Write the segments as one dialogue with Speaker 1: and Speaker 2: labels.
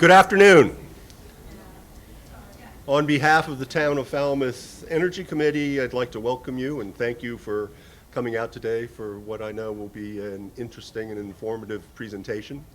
Speaker 1: Good afternoon. On behalf of the Town of Falmouth Energy Committee, I'd like to welcome you and thank you for coming out today for what I know will be an interesting and informative presentation.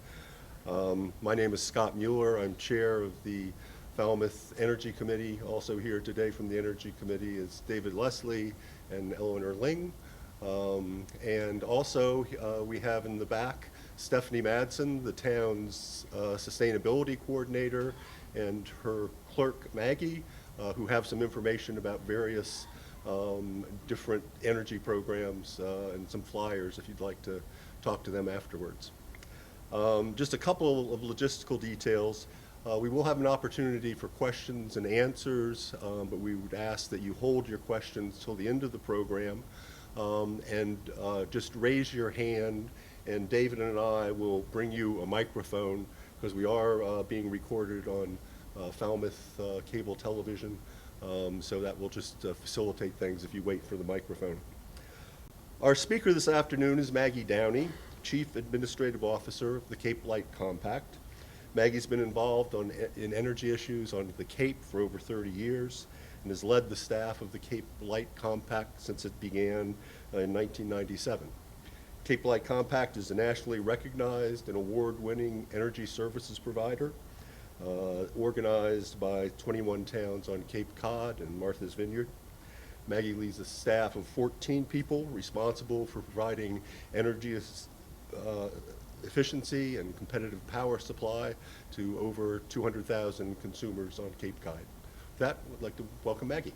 Speaker 1: My name is Scott Mueller. I'm chair of the Falmouth Energy Committee. Also here today from the Energy Committee is David Leslie and Eleanor Ling. And also we have in the back Stephanie Madsen, the town's sustainability coordinator, and her clerk, Maggie, who have some information about various different energy programs and some flyers if you'd like to talk to them afterwards. Just a couple of logistical details. We will have an opportunity for questions and answers, but we would ask that you hold your questions till the end of the program and just raise your hand, and David and I will bring you a microphone because we are being recorded on Falmouth cable television, so that will just facilitate things if you wait for the microphone. Our speaker this afternoon is Maggie Downey, Chief Administrative Officer of the Cape Light Compact. Maggie's been involved in energy issues on the Cape for over 30 years and has led the staff of the Cape Light Compact since it began in 1997. Cape Light Compact is a nationally recognized and award-winning energy services provider, organized by 21 towns on Cape Cod and Martha's Vineyard. Maggie leads a staff of 14 people responsible for providing energy efficiency and competitive power supply to over 200,000 consumers on Cape Cod. With that, I'd like to welcome Maggie.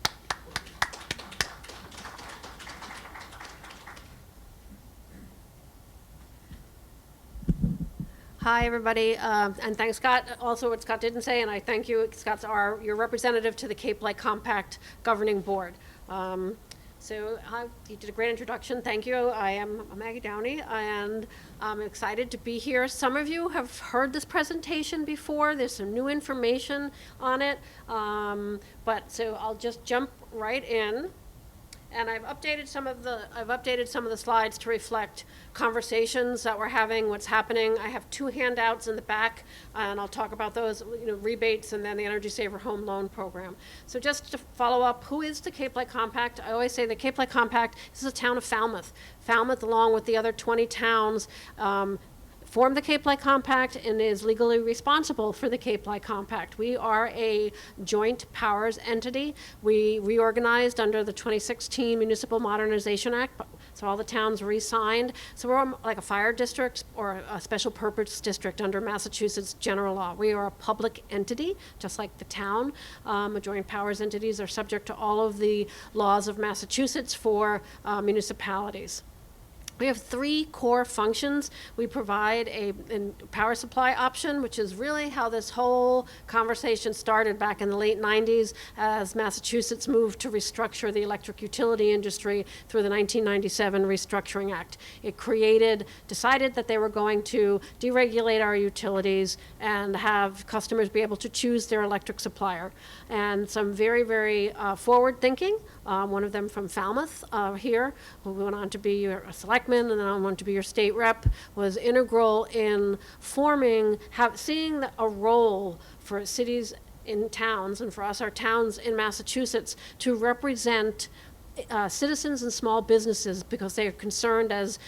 Speaker 2: Hi, everybody, and thanks, Scott. Also, what Scott didn't say, and I thank you, Scott's your representative to the Cape Light Compact Governing Board. You did a great introduction. Thank you. I am Maggie Downey, and I'm excited to be here. Some of you have heard this presentation before. There's some new information on it, so I'll just jump right in. And I've updated some of the slides to reflect conversations that we're having, what's happening. I have two handouts in the back, and I'll talk about those, rebates and then the Energy Saver Home Loan Program. So just to follow up, who is the Cape Light Compact? I always say the Cape Light Compact is the town of Falmouth. Falmouth, along with the other 20 towns, formed the Cape Light Compact and is legally responsible for the Cape Light Compact. We are a joint powers entity. We reorganized under the 2016 Municipal Modernization Act, so all the towns re-signed. So we're like a fire district or a special purpose district under Massachusetts general law. We are a public entity, just like the town. Joint powers entities are subject to all of the laws of Massachusetts for municipalities. We have three core functions. We provide a power supply option, which is really how this whole conversation started back in the late 90s as Massachusetts moved to restructure the electric utility industry through the 1997 Restructuring Act. It decided that they were going to deregulate our utilities and have customers be able to choose their electric supplier. And some very, very forward thinking, one of them from Falmouth here, who went on to be a selectman and then I want to be your state rep, was integral in seeing a role for cities in towns, and for us, our towns in Massachusetts, to represent citizens and small businesses because they are concerned as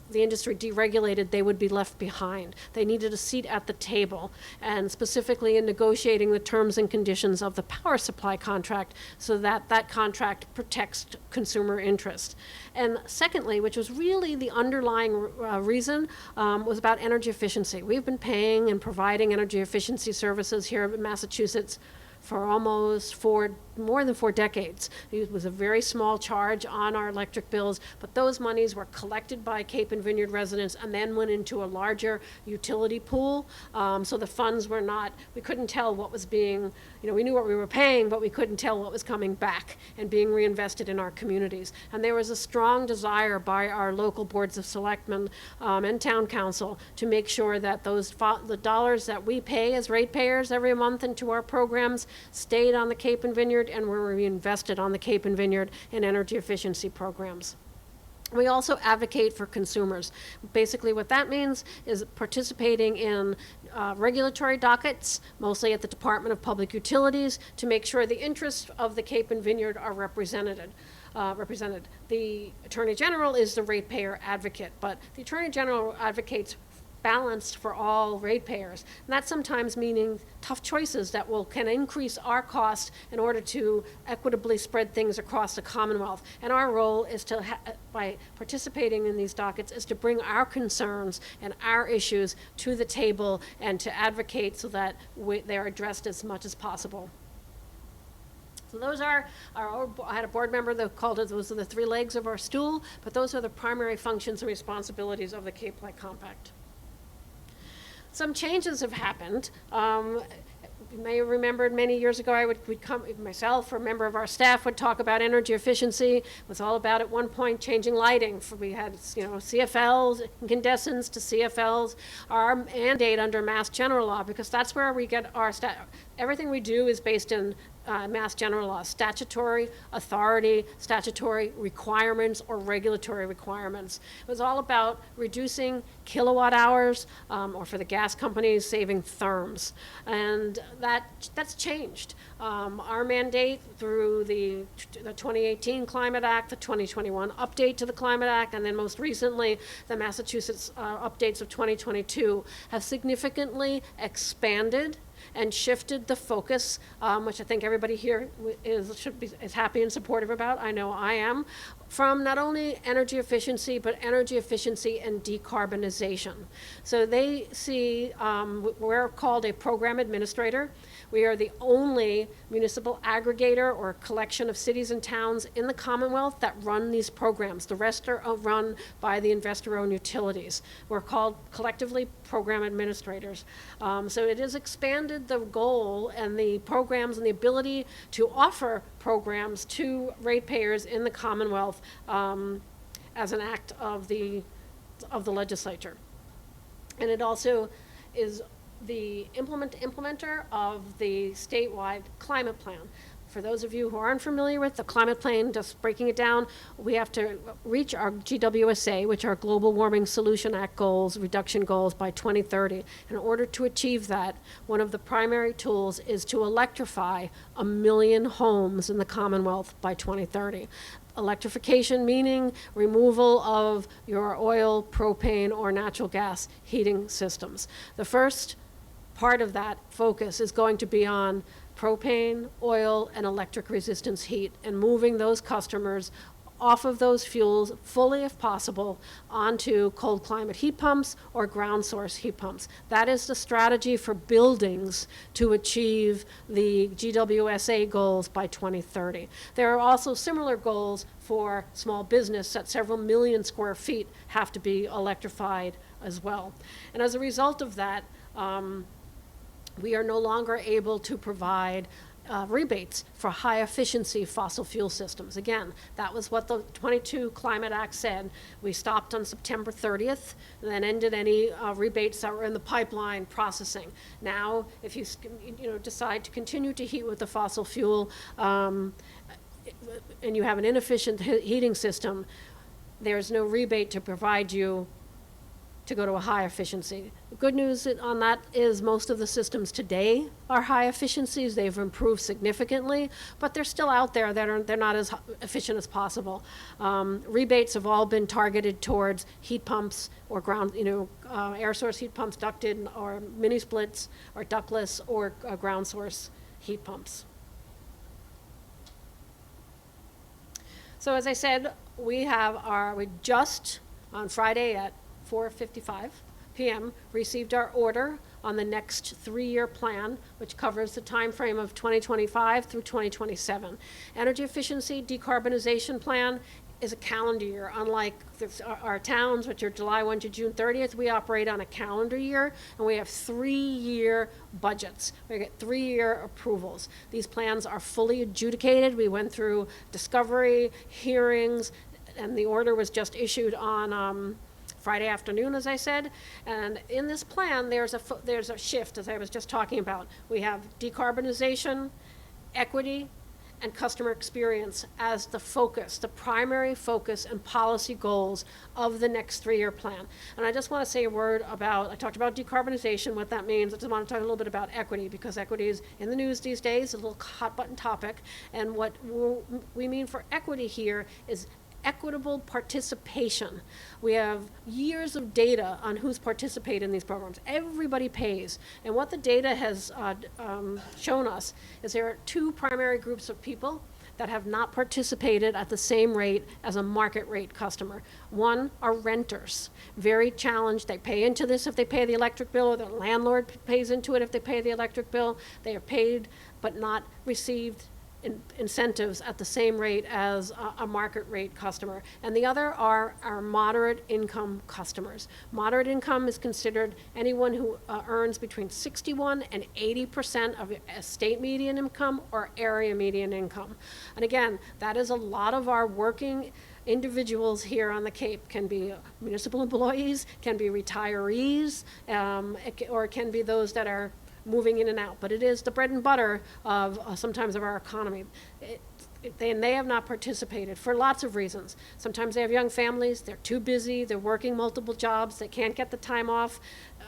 Speaker 2: the industry deregulated, they would be left behind. They needed a seat at the table, and specifically in negotiating the terms and conditions of the power supply contract so that that contract protects consumer interest. And secondly, which was really the underlying reason, was about energy efficiency. We've been paying and providing energy efficiency services here in Massachusetts for more than 4 decades. It was a very small charge on our electric bills, but those monies were collected by Cape and Vineyard residents and then went into a larger utility pool. So the funds were we couldn't tell what was being, we knew what we were paying, but we couldn't tell what was coming back and being reinvested in our communities. And there was a strong desire by our local boards of selectmen and town council to make sure that the dollars that we pay as ratepayers every month into our programs stayed on the Cape and Vineyard and were reinvested on the Cape and Vineyard in energy efficiency programs. We also advocate for consumers. Basically, what that means is participating in regulatory dockets, mostly at the Department of Public Utilities, to make sure the interests of the Cape and Vineyard are represented. The Attorney General is the ratepayer advocate, but the Attorney General advocates balanced for all ratepayers. And that sometimes meaning tough choices that can increase our cost in order to equitably spread things across the Commonwealth. And our role is to, by participating in these dockets, is to bring our concerns and our issues to the table and to advocate so that they are addressed as much as possible. So those are I had a board member that called it, those are the three legs of our stool, but those are the primary functions and responsibilities of the Cape Light Compact. Some changes have happened. You may have remembered many years ago, we'd come, myself or a member of our staff would talk about energy efficiency. It was all about, at one point, changing lighting. We had, CFLs, incandescents to CFLs. Our mandate under Mass General Law, because that's where we get our everything we do is based in Mass General Law, statutory authority, statutory requirements, or regulatory requirements. It was all about reducing kilowatt hours, or for the gas companies, saving therms. And that's changed. Our mandate through the 2018 Climate Act, the 2021 update to the Climate Act, and then most recently the Massachusetts updates of 2022 have significantly expanded and shifted the focus, which I think everybody here is happy and supportive about. I know I am, from not only energy efficiency, but energy efficiency and decarbonization. So they see, we're called a program administrator. We are the only municipal aggregator or collection of cities and towns in the Commonwealth that run these programs. The rest are run by the investor-owned utilities. We're called collectively program administrators. So it has expanded the goal and the programs and the ability to offer programs to ratepayers in the Commonwealth as an act of the legislature. And it also is the implementer of the statewide climate plan. For those of you who aren't familiar with the climate plan, just breaking it down, we have to reach our GWSA, which are Global Warming Solution Act goals, reduction goals by 2030. In order to achieve that, one of the primary tools is to electrify 1 million homes in the Commonwealth by 2030. Electrification meaning removal of your oil, propane, or natural gas heating systems. The first part of that focus is going to be on propane, oil, and electric resistance heat, and moving those customers off of those fuels fully, if possible, onto cold climate heat pumps or ground source heat pumps. That is the strategy for buildings to achieve the GWSA goals by 2030. There are also similar goals for small business that several million square feet have to be electrified as well. And as a result of that, we are no longer able to provide rebates for high efficiency fossil fuel systems. Again, that was what the 22 Climate Act said. We stopped on September 30th and then ended any rebates that were in the pipeline processing. Now, if you decide to continue to heat with the fossil fuel and you have an inefficient heating system, there's no rebate to provide you to go to a high efficiency. The good news on that is most of the systems today are high efficiencies. They've improved significantly, but they're still out there that they're not as efficient as possible. Rebates have all been targeted towards heat pumps or ground, air source heat pumps, ducted or mini splits or ductless or ground source heat pumps. So as I said, we just on Friday at 4:55 p.m. received our order on the next 3-year plan, which covers the time frame of 2025 through 2027. Energy efficiency decarbonization plan is a calendar year. Unlike our towns, which are July 1 to June 30th, we operate on a calendar year, and we have 3-year budgets. We get 3-year approvals. These plans are fully adjudicated. We went through discovery, hearings, and the order was just issued on Friday afternoon, as I said. And in this plan, there's a shift, as I was just talking about. We have decarbonization, equity, and customer experience as the focus, the primary focus and policy goals of the next 3-year plan. And I just want to say a word about, I talked about decarbonization, what that means. I just want to talk a little bit about equity, because equity is in the news these days, a little hot button topic. And what we mean for equity here is equitable participation. We have years of data on who's participated in these programs. Everybody pays. And what the data has shown us is there are 2 primary groups of people that have not participated at the same rate as a market rate customer. One are renters, very challenged. They pay into this if they pay the electric bill, or their landlord pays into it if they pay the electric bill. They are paid but not received incentives at the same rate as a market rate customer. And the other are our moderate income customers. Moderate income is considered anyone who earns between 61 and 80% of a state median income or area median income. And again, that is a lot of our working individuals here on the Cape. Can be municipal employees, can be retirees, or it can be those that are moving in and out, but it is the bread and butter of sometimes of our economy. They have not participated for lots of reasons. Sometimes they have young families, they're too busy, they're working multiple jobs, they can't get the time off,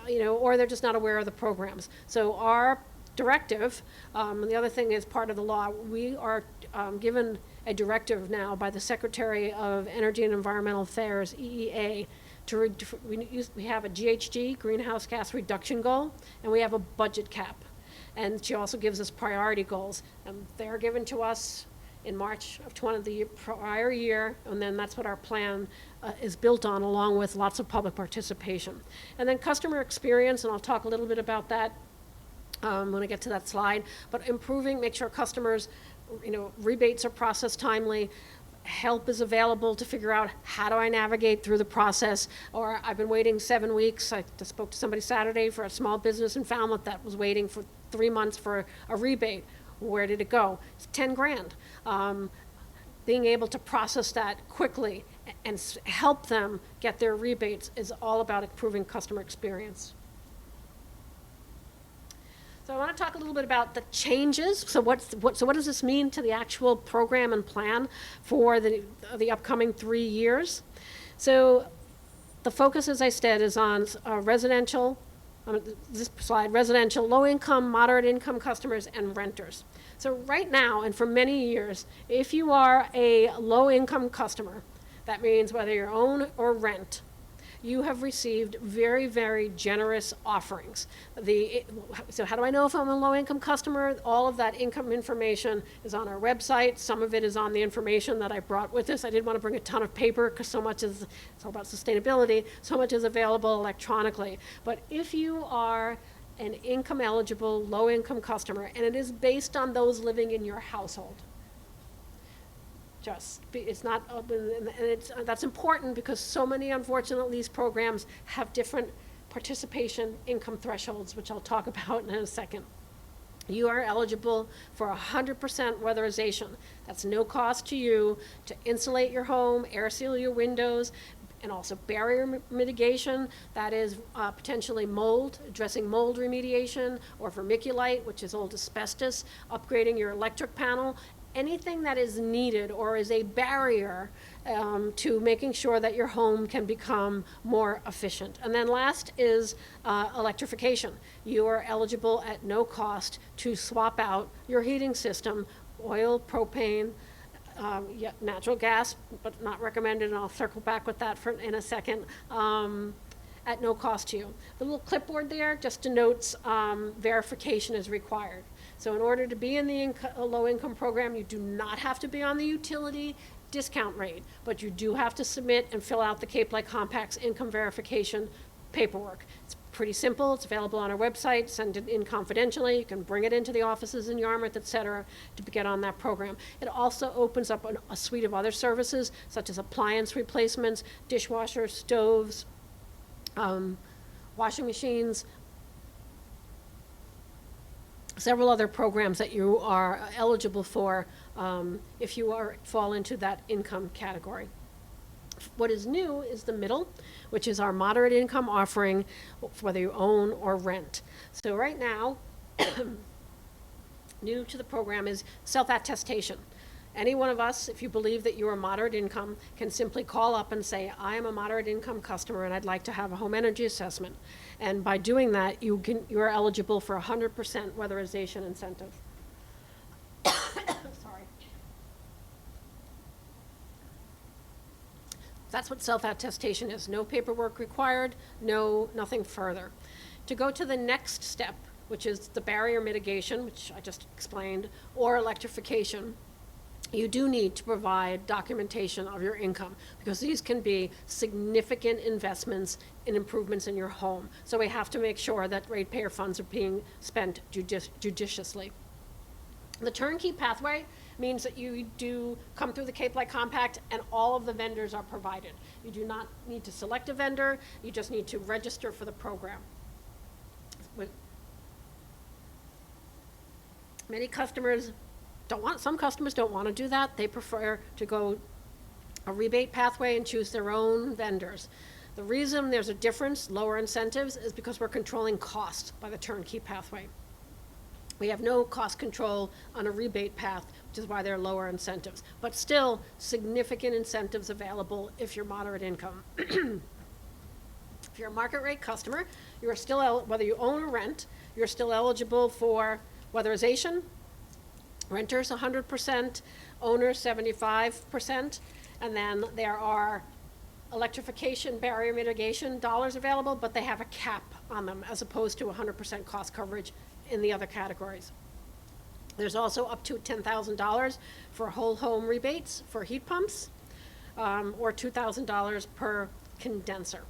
Speaker 2: or they're just not aware of the programs. So our directive, the other thing is part of the law, we are given a directive now by the Secretary of Energy and Environmental Affairs, EEA, we have a GHG, greenhouse gas reduction goal, and we have a budget cap. And she also gives us priority goals. And they're given to us in March of the prior year, and then that's what our plan is built on, along with lots of public participation. And then customer experience, and I'll talk a little bit about that when I get to that slide, but make sure customers, rebates are processed timely, help is available to figure out how do I navigate through the process, or I've been waiting 7 weeks. I just spoke to somebody Saturday for a small business in Falmouth that was waiting for 3 months for a rebate. Where did it go? It's 10 grand. Being able to process that quickly and help them get their rebates is all about improving customer experience. So I want to talk a little bit about the changes. So what does this mean to the actual program and plan for the upcoming 3 years? So the focus, as I said, is on residential, this slide, residential, low-income, moderate-income customers, and renters. So right now, and for many years, if you are a low-income customer, that means whether you own or rent, you have received very, very generous offerings. So how do I know if I'm a low-income customer? All of that income information is on our website. Some of it is on the information that I brought with us. I didn't want to bring a ton of paper because it's all about sustainability. So much is available electronically. But if you are an income-eligible, low-income customer, and it is based on those living in your household, it's not open, and that's important because so many, unfortunately, these programs have different participation income thresholds, which I'll talk about in a second. You are eligible for 100% weatherization. That's no cost to you to insulate your home, air seal your windows, and also barrier mitigation. That is potentially mold, addressing mold remediation, or vermiculite, which is old asbestos, upgrading your electric panel. Anything that is needed or is a barrier to making sure that your home can become more efficient. And then last is electrification. You are eligible at no cost to swap out your heating system, oil, propane, natural gas, but not recommended, and I'll circle back with that in a second, at no cost to you. The little clipboard there just denotes verification is required. So in order to be in the low-income program, you do not have to be on the utility discount rate, but you do have to submit and fill out the Cape Light Compact's income verification paperwork. It's pretty simple. It's available on our website. Send it in confidentially. You can bring it into the offices in Yarmouth, et cetera, to get on that program. It also opens up a suite of other services, such as appliance replacements, dishwashers, stoves, washing machines, several other programs that you are eligible for if you fall into that income category. What is new is the middle, which is our moderate income offering, whether you own or rent. So right now, new to the program is self-attestation. Any one of us, if you believe that you're a moderate income, can simply call up and say, I am a moderate income customer and I'd like to have a home energy assessment. And by doing that, you are eligible for 100% weatherization incentive. Sorry. That's what self-attestation is. No paperwork required, nothing further. To go to the next step, which is the barrier mitigation, which I just explained, or electrification, you do need to provide documentation of your income, because these can be significant investments in improvements in your home. So we have to make sure that ratepayer funds are being spent judiciously. The turnkey pathway means that you do come through the Cape Light Compact and all of the vendors are provided. You do not need to select a vendor, you just need to register for the program. Many customers some customers don't want to do that. They prefer to go a rebate pathway and choose their own vendors. The reason there's a difference, lower incentives, is because we're controlling cost by the turnkey pathway. We have no cost control on a rebate path, which is why there are lower incentives. But still, significant incentives available if you're moderate income. If you're a market rate customer, you are still, whether you own or rent, you're still eligible for weatherization. Renters 100%, owners 75%, and then there are electrification, barrier mitigation dollars available, but they have a cap on them as opposed to 100% cost coverage in the other categories. There's also up to $10,000 for whole home rebates for heat pumps, or $2,000 per condenser.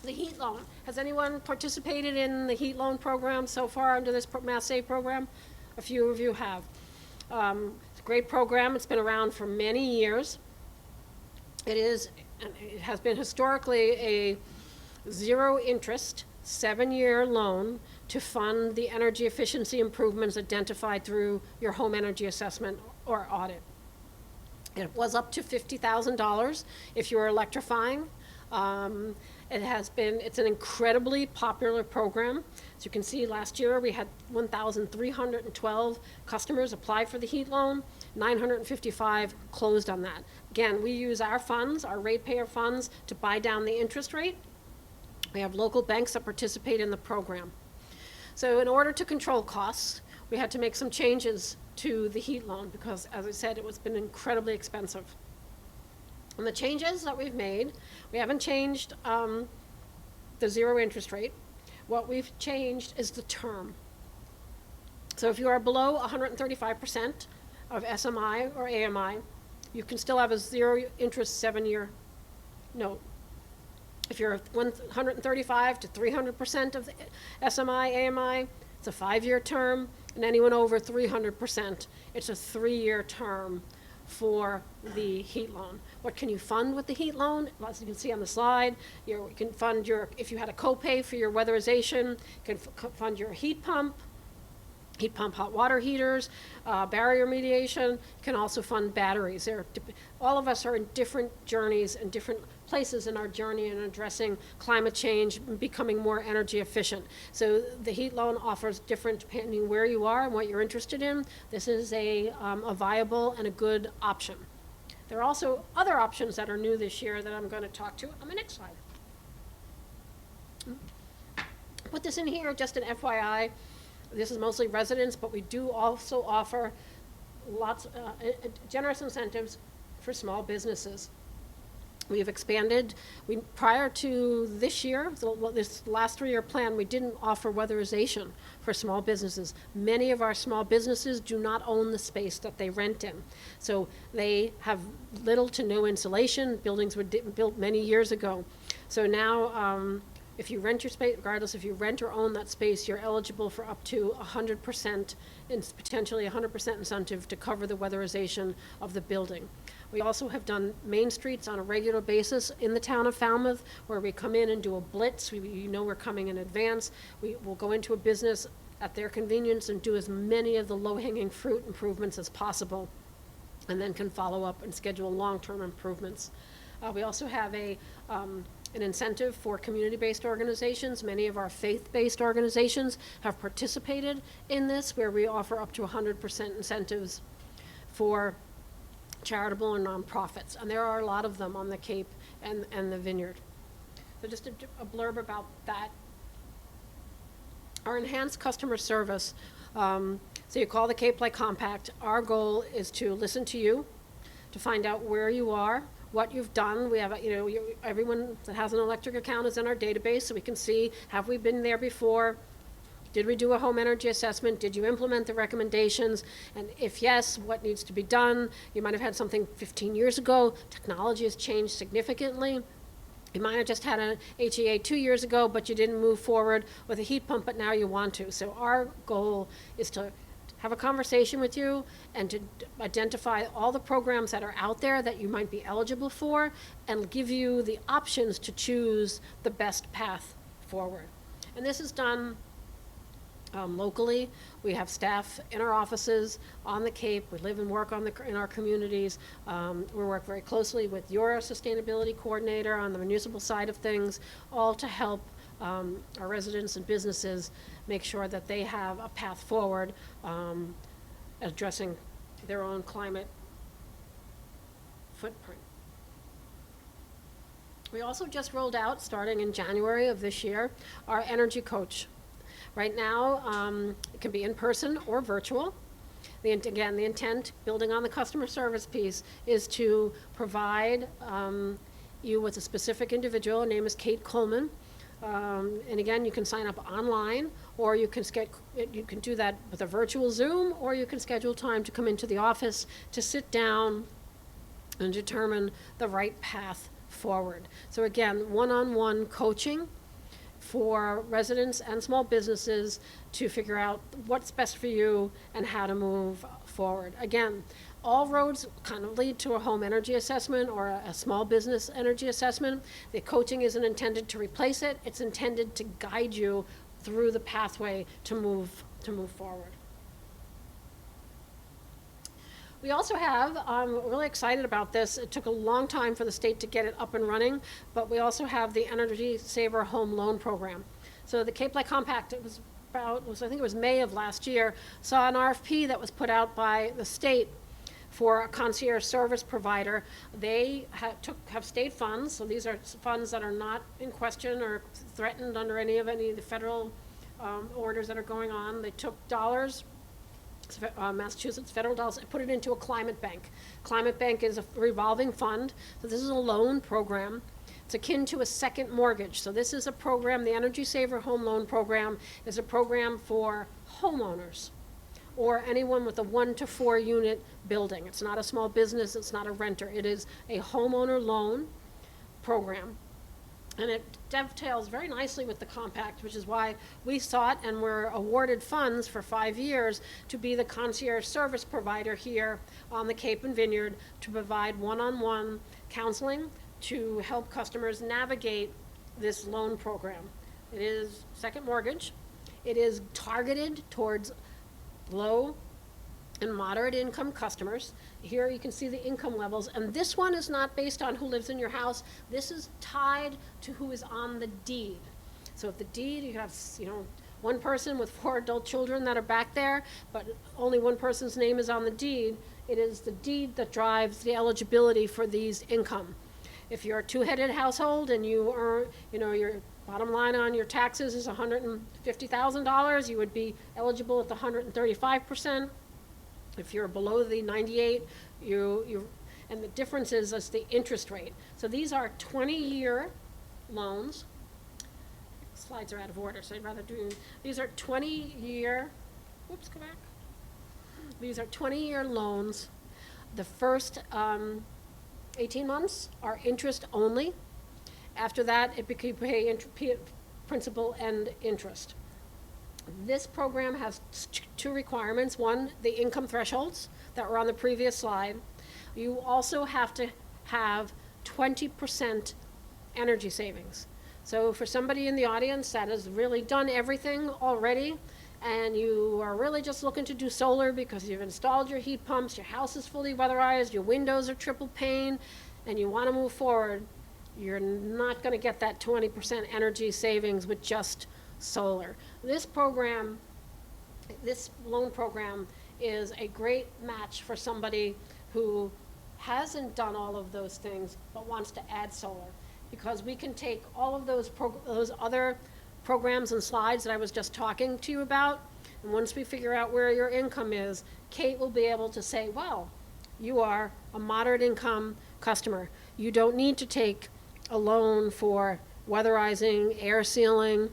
Speaker 2: The heat loan. Has anyone participated in the heat loan program so far under this Mass Save program? A few of you have. It's a great program. It's been around for many years. It has been historically a zero interest, 7-year loan to fund the energy efficiency improvements identified through your home energy assessment or audit. It was up to $50,000 if you were electrifying. It's an incredibly popular program. As you can see, last year we had 1,312 customers apply for the heat loan, 955 closed on that. Again, we use our funds, our ratepayer funds, to buy down the interest rate. We have local banks that participate in the program. So in order to control costs, we had to make some changes to the heat loan because, as I said, it's been incredibly expensive. And the changes that we've made, we haven't changed the zero interest rate. What we've changed is the term. So if you are below 135% of SMI or AMI, you can still have a zero interest 7-year note. If you're 135 to 300% of the SMI, AMI, it's a 5-year term, and anyone over 300%, it's a 3-year term for the heat loan. What can you fund with the heat loan? As you can see on the slide, you can fund if you had a copay for your weatherization, you can fund your heat pump hot water heaters, barrier mediation. You can also fund batteries. All of us are in different journeys and different places in our journey in addressing climate change and becoming more energy efficient. So the heat loan offers different depending where you are and what you're interested in. This is a viable and a good option. There are also other options that are new this year that I'm going to talk to on the next slide. Put this in here, just an FYI. This is mostly residents, but we do also offer lots generous incentives for small businesses. We have expanded. Prior to this year, this last 3-year plan, we didn't offer weatherization for small businesses. Many of our small businesses do not own the space that they rent in. So they have little to no insulation. Buildings were built many years ago. So now, if you rent your space, regardless if you rent or own that space, you're eligible for up to 100% and potentially 100% incentive to cover the weatherization of the building. We also have done main streets on a regular basis in the town of Falmouth, where we come in and do a blitz. We're coming in advance. We will go into a business at their convenience and do as many of the low-hanging fruit improvements as possible, and then can follow up and schedule long-term improvements. We also have a an incentive for community-based organizations. Many of our faith-based organizations have participated in this, where we offer up to 100% incentives for charitable and nonprofits. And there are a lot of them on the Cape and the Vineyard. So just a blurb about that. Our enhanced customer service. So you call the Cape Light Compact. Our goal is to listen to you, to find out where you are, what you've done. We have, everyone that has an electric account is in our database, so we can see, have we been there before? Did we do a home energy assessment? Did you implement the recommendations? And if yes, what needs to be done? You might have had something 15 years ago. Technology has changed significantly. You might have just had an HEA 2 years ago, but you didn't move forward with a heat pump, but now you want to. So our goal is to have a conversation with you and to identify all the programs that are out there that you might be eligible for and give you the options to choose the best path forward. And this is done locally. We have staff in our offices on the Cape. We live and work in our communities. We work very closely with your sustainability coordinator on the municipal side of things, all to help our residents and businesses make sure that they have a path forward addressing their own climate footprint. We also just rolled out, starting in January of this year, our Energy Coach. Right now, it can be in person or virtual. Again, the intent, building on the customer service piece, is to provide you with a specific individual. Her name is Kate Coleman. And again, you can sign up online, or you can do that with a virtual Zoom, or you can schedule time to come into the office to sit down and determine the right path forward. So again, one-on-one coaching for residents and small businesses to figure out what's best for you and how to move forward. Again, all roads kind of lead to a home energy assessment or a small business energy assessment. The coaching isn't intended to replace it. It's intended to guide you through the pathway to move forward. We also have, I'm really excited about this. It took a long time for the state to get it up and running, but we also have the Energy Saver Home Loan Program. So the Cape Light Compact, I think it was May of last year, saw an RFP that was put out by the state for a concierge service provider. They have state funds, so these are funds that are not in question or threatened under any of the federal orders that are going on. They took dollars, Massachusetts federal dollars, and put it into a climate bank. Climate bank is a revolving fund, so this is a loan program. It's akin to a second mortgage. So this is a program, the Energy Saver Home Loan Program is a program for homeowners or anyone with a 1 to 4 unit building. It's not a small business, it's not a renter. It is a homeowner loan program. And it dovetails very nicely with the compact, which is why we sought and were awarded funds for 5 years to be the concierge service provider here on the Cape and Vineyard to provide one-on-one counseling to help customers navigate this loan program. It is second mortgage. It is targeted towards low and moderate income customers. Here you can see the income levels, and this one is not based on who lives in your house. This is tied to who is on the deed. So if the deed, you have, one person with 4 adult children that are back there, but only one person's name is on the deed, it is the deed that drives the eligibility for these income. If you're a 2-headed household and you earn, your bottom line on your taxes is $150,000, you would be eligible at the 135%. If you're below the 98, and the difference is the interest rate. So these are 20-year loans. Slides are out of order, so I'd rather do, these are 20-year, whoops, go back. These are 20-year loans. The first 18 months are interest only. After that, it can pay principal and interest. This program has 2 requirements. One, the income thresholds that were on the previous slide. You also have to have 20% energy savings. So for somebody in the audience that has really done everything already, and you are really just looking to do solar because you've installed your heat pumps, your house is fully weatherized, your windows are triple pane, and you want to move forward, You're not going to get that 20% energy savings with just solar. This loan program is a great match for somebody who hasn't done all of those things but wants to add solar, because we can take all of those other programs and slides that I was just talking to you about, and once we figure out where your income is, Kate will be able to say, well, you are a moderate income customer. You don't need to take a loan for weatherizing, air sealing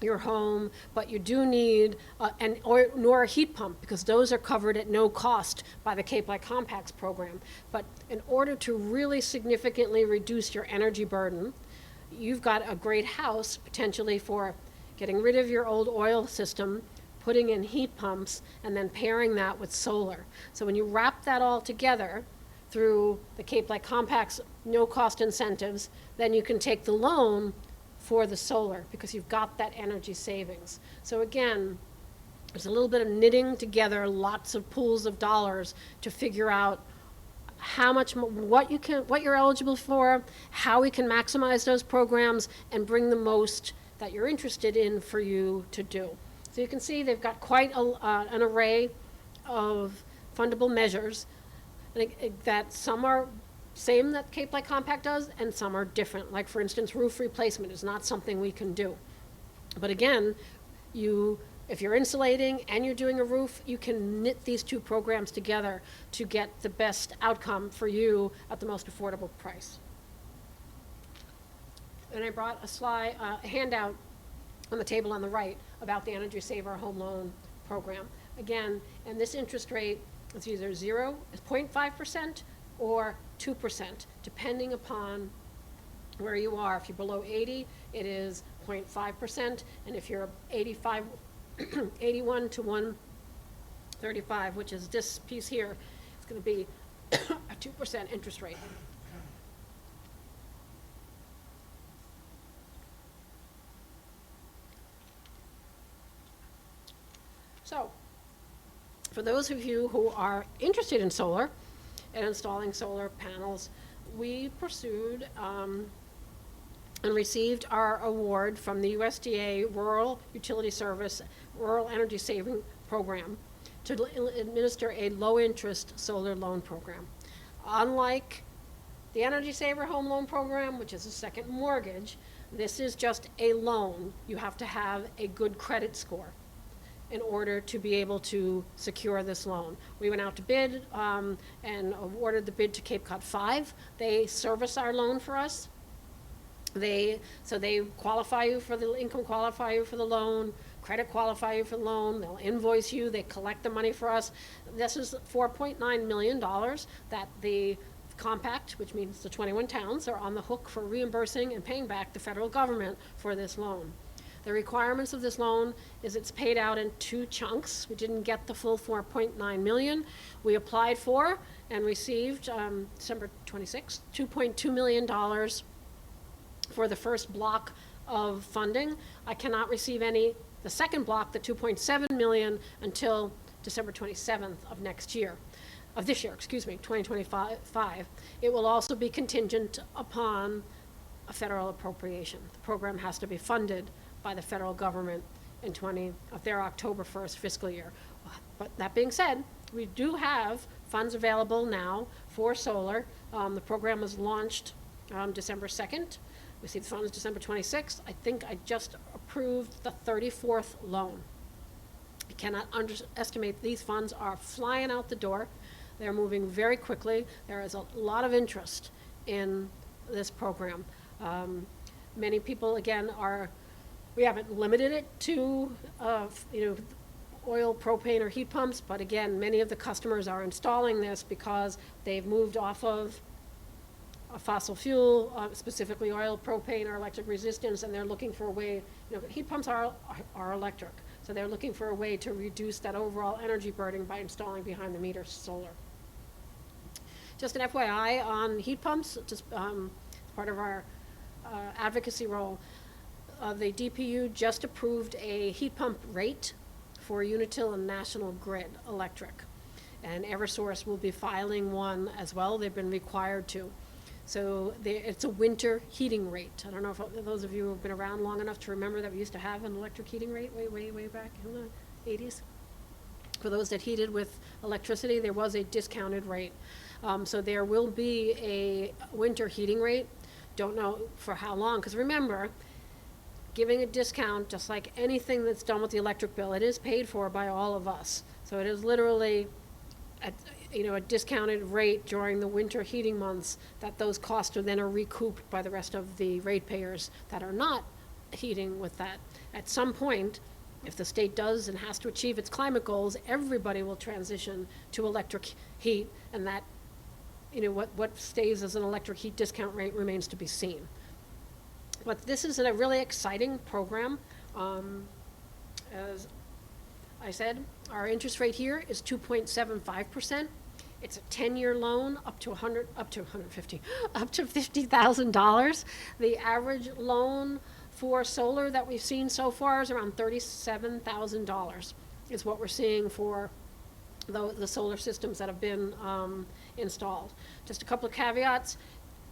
Speaker 2: your home, but you do need nor a heat pump, because those are covered at no cost by the Cape Light Compacts program. But in order to really significantly reduce your energy burden, you've got a great house potentially for getting rid of your old oil system, putting in heat pumps, and then pairing that with solar. So when you wrap that all together through the Cape Light Compacts no-cost incentives, then you can take the loan for the solar, because you've got that energy savings. So again, there's a little bit of knitting together lots of pools of dollars to figure out how much, what you're eligible for, how we can maximize those programs and bring the most that you're interested in for you to do. So you can see they've got quite an array of fundable measures that some are same that Cape Light Compact does, and some are different. Like, for instance, roof replacement is not something we can do. But again, if you're insulating and you're doing a roof, you can knit these two programs together to get the best outcome for you at the most affordable price. And I brought a handout on the table on the right about the Energy Saver Home Loan Program. Again, and this interest rate is either 0.5%, or 2%, depending upon where you are. If you're below 80, it is 0.5%, and if you're 81 to 135, which is this piece here, it's going to be a 2% interest rate. So, for those of you who are interested in solar and installing solar panels, we pursued and received our award from the USDA Rural Utility Service Rural Energy Saving Program to administer a low-interest solar loan program. Unlike the Energy Saver Home Loan Program, which is a second mortgage, this is just a loan. You have to have a good credit score in order to be able to secure this loan. We went out to bid and awarded the bid to Cape Cod 5. They service our loan for us. They qualify you for the income, qualify you for the loan, credit qualify you for the loan, they'll invoice you, they collect the money for us. This is $4.9 million that the compact, which means the 21 towns, are on the hook for reimbursing and paying back the federal government for this loan. The requirements of this loan is it's paid out in 2 chunks. We didn't get the full $4.9 million. We applied for and received December 26th, $2.2 million for the first block of funding. I cannot receive the second block, the $2.7 million, until December 27th of this year, 2025. It will also be contingent upon a federal appropriation. The program has to be funded by the federal government of their October 1st fiscal year. But that being said, we do have funds available now for solar. The program was launched December 2nd. We received funds December 26th. I think I just approved the 34th loan. You cannot underestimate, these funds are flying out the door. They're moving very quickly. There is a lot of interest in this program. Many people, again, we haven't limited it to, oil, propane, or heat pumps, but again, many of the customers are installing this because they've moved off of a fossil fuel, specifically oil, propane, or electric resistance, and they're looking for a way, heat pumps are electric, so they're looking for a way to reduce that overall energy burden by installing behind the meter solar. Just an FYI on heat pumps, just part of our advocacy role. The DPU just approved a heat pump rate for Unitil and National Grid Electric, and Eversource will be filing one as well. They've been required to. So it's a winter heating rate. I don't know if those of you who have been around long enough to remember that we used to have an electric heating rate way back in the 80s. For those that heated with electricity, there was a discounted rate. So there will be a winter heating rate. Don't know for how long, because remember, giving a discount, just like anything that's done with the electric bill, it is paid for by all of us. So it is literally a discounted rate during the winter heating months, that those costs are then recouped by the rest of the ratepayers that are not heating with that. At some point, if the state does and has to achieve its climate goals, everybody will transition to electric heat, and that, what stays as an electric heat discount rate remains to be seen. But this is a really exciting program. As I said, our interest rate here is 2.75%. It's a 10-year loan up to $50,000. The average loan for solar that we've seen so far is around $37,000 is what we're seeing for the solar systems that have been installed. Just a couple of caveats.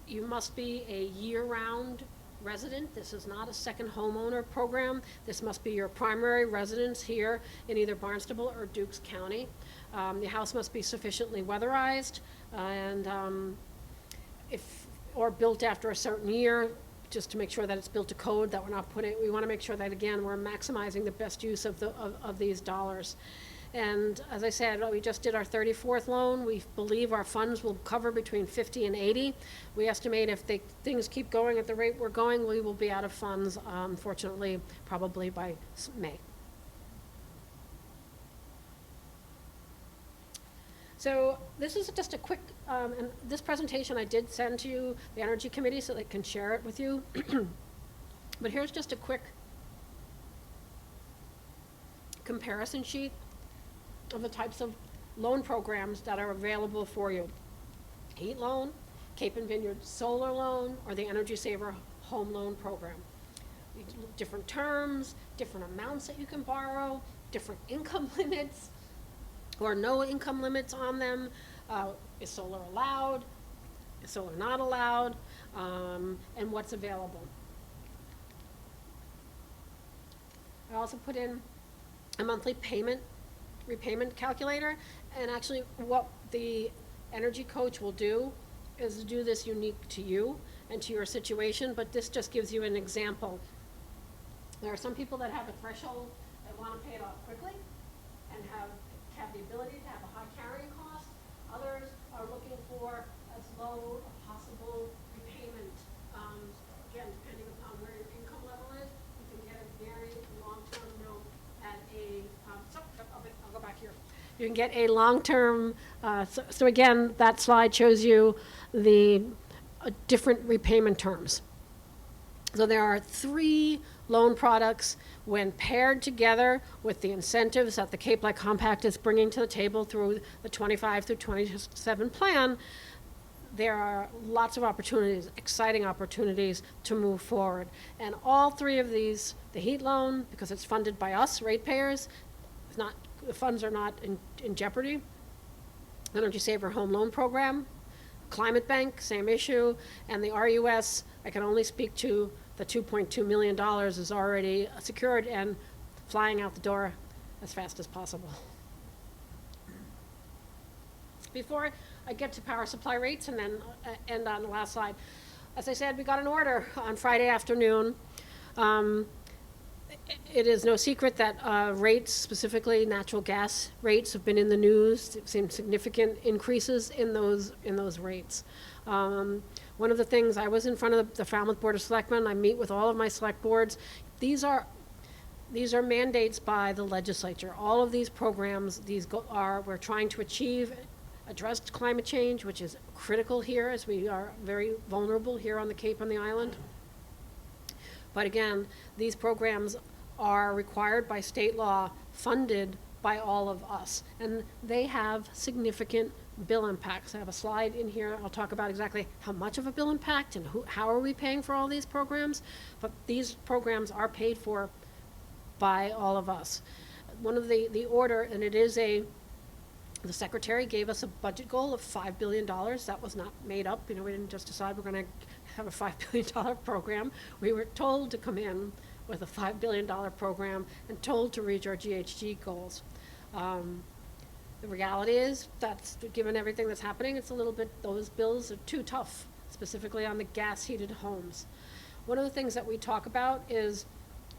Speaker 2: You must be a year-round resident. This is not a second homeowner program. This must be your primary residence here in either Barnstable or Dukes County. The house must be sufficiently weatherized and or built after a certain year, just to make sure that it's built to code, that we want to make sure that, again, we're maximizing the best use of these dollars. And as I said, we just did our 34th loan. We believe our funds will cover between 50 and 80. We estimate if things keep going at the rate we're going, we will be out of funds, unfortunately, probably by May. So this is just a quick, and this presentation I did send to you, the Energy Committee, so they can share it with you. But here's just a quick comparison sheet of the types of loan programs that are available for you. Heat loan, Cape and Vineyard solar loan, or the Energy Saver home loan program. Different terms, different amounts that you can borrow, different income limits, or no income limits on them. Is solar allowed? Is solar not allowed? And what's available. I also put in a monthly repayment calculator, and actually what the energy coach will do is do this unique to you and to your situation, but this just gives you an example. There are some people that have a threshold that want to pay it off quickly and have the ability to have a high carrying cost. Others are looking for as low a possible repayment. Again, depending upon where your income level is, you can get a very long-term note at I'll go back here. You can get a long-term, so again, that slide shows you the different repayment terms. So there are 3 loan products. When paired together with the incentives that the Cape Light Compact is bringing to the table through the 25 through 27 plan, there are lots of opportunities, exciting opportunities to move forward. And all 3 of these, the heat loan, because it's funded by us, ratepayers, the funds are not in jeopardy. Energy Saver home loan program, Climate Bank, same issue, and the RUS, I can only speak to the $2.2 million is already secured and flying out the door as fast as possible. Before I get to power supply rates and then end on the last slide, as I said, we got an order on Friday afternoon. It is no secret that rates, specifically natural gas rates, have been in the news. We've seen significant increases in those rates. One of the things, I was in front of the Falmouth Board of Selectmen. I meet with all of my select boards. These are mandates by the legislature. All of these programs, we're trying to address climate change, which is critical here, as we are very vulnerable here on the Cape and the island. But again, these programs are required by state law, funded by all of us, and they have significant bill impacts. I have a slide in here. I'll talk about exactly how much of a bill impact and how are we paying for all these programs, but these programs are paid for by all of us. One of the order, and it is a The secretary gave us a budget goal of $5 billion. That was not made up. We didn't just decide we're going to have a $5 billion program. We were told to come in with a $5 billion program and told to reach our GHG goals. The reality is that's, given everything that's happening, it's a little bit, those bills are too tough, specifically on the gas-heated homes. One of the things that we talk about is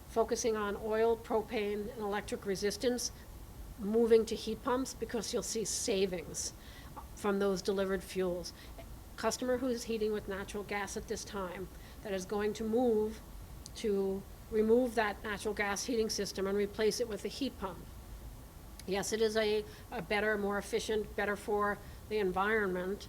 Speaker 2: focusing on oil, propane, and electric resistance, moving to heat pumps, because you'll see savings from those delivered fuels. Customer who's heating with natural gas at this time, that is going to move to remove that natural gas heating system and replace it with a heat pump. Yes, it is a better, more efficient, better for the environment,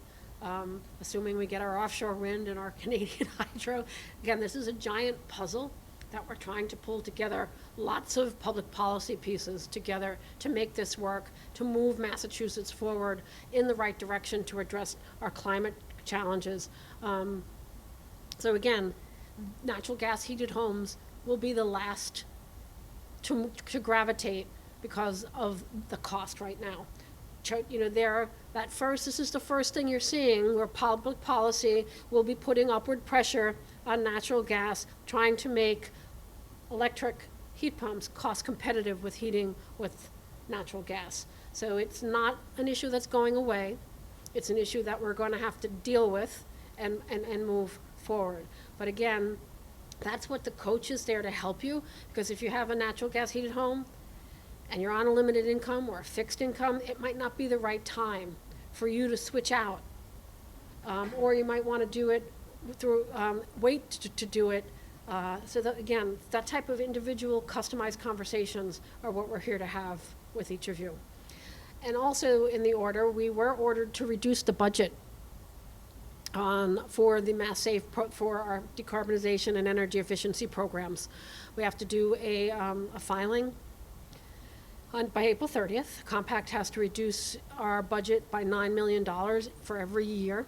Speaker 2: assuming we get our offshore wind and our Canadian hydro. Again, this is a giant puzzle that we're trying to pull together, lots of public policy pieces together to make this work, to move Massachusetts forward in the right direction to address our climate challenges. So again, natural gas heated homes will be the last to gravitate because of the cost right now. This is the first thing you're seeing where public policy will be putting upward pressure on natural gas, trying to make electric heat pumps cost competitive with heating with natural gas. So it's not an issue that's going away. It's an issue that we're going to have to deal with and move forward. But again, that's what the coach is there to help you, because if you have a natural gas heated home and you're on a limited income or a fixed income, it might not be the right time for you to switch out. Or you might want to do it through, wait to do it. So that, again, that type of individual customized conversations are what we're here to have with each of you. And also in the order, we were ordered to reduce the budget for the Mass Save for our decarbonization and energy efficiency programs. We have to do a filing by April 30th. Compact has to reduce our budget by $9 million for every year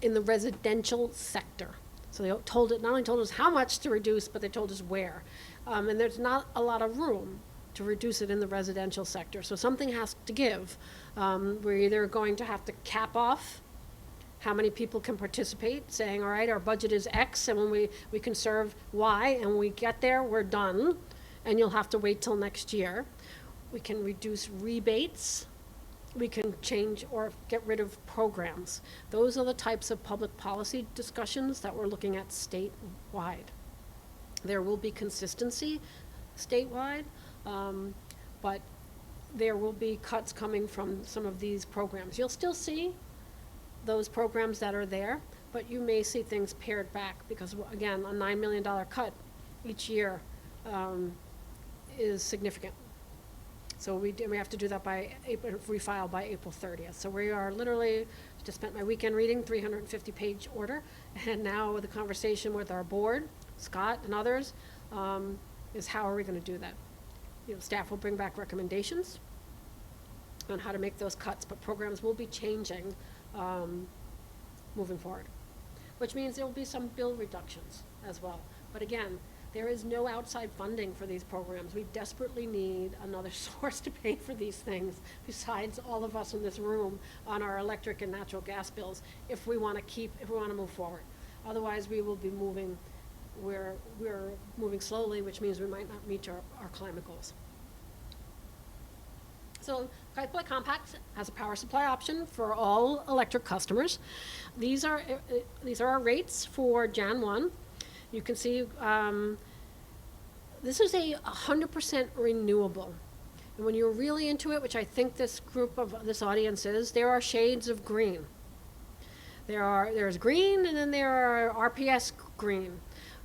Speaker 2: in the residential sector. So they not only told us how much to reduce, but they told us where. And there's not a lot of room to reduce it in the residential sector. So something has to give. We're either going to have to cap off how many people can participate, saying, all right, our budget is X, and when we conserve Y, and when we get there, we're done, and you'll have to wait till next year. We can reduce rebates. We can change or get rid of programs. Those are the types of public policy discussions that we're looking at statewide. There will be consistency statewide, but there will be cuts coming from some of these programs. You'll still see those programs that are there, but you may see things pared back because, again, a $9 million cut each year is significant. So we have to do that by refile by April 30th. So we are literally, just spent my weekend reading 350-page order, and now the conversation with our board, Scott and others, is how are we going to do that? Staff will bring back recommendations on how to make those cuts, but programs will be changing moving forward, which means there will be some bill reductions as well. But again, there is no outside funding for these programs. We desperately need another source to pay for these things besides all of us in this room on our electric and natural gas bills if we want to move forward. Otherwise, we will be moving, we're moving slowly, which means we might not meet our climate goals. So Pipeline Compact has a power supply option for all electric customers. These are our rates for Jan 1. You can see this is a 100% renewable. And when you're really into it, which I think this audience is, there are shades of green. There's green, and then there are RPS green.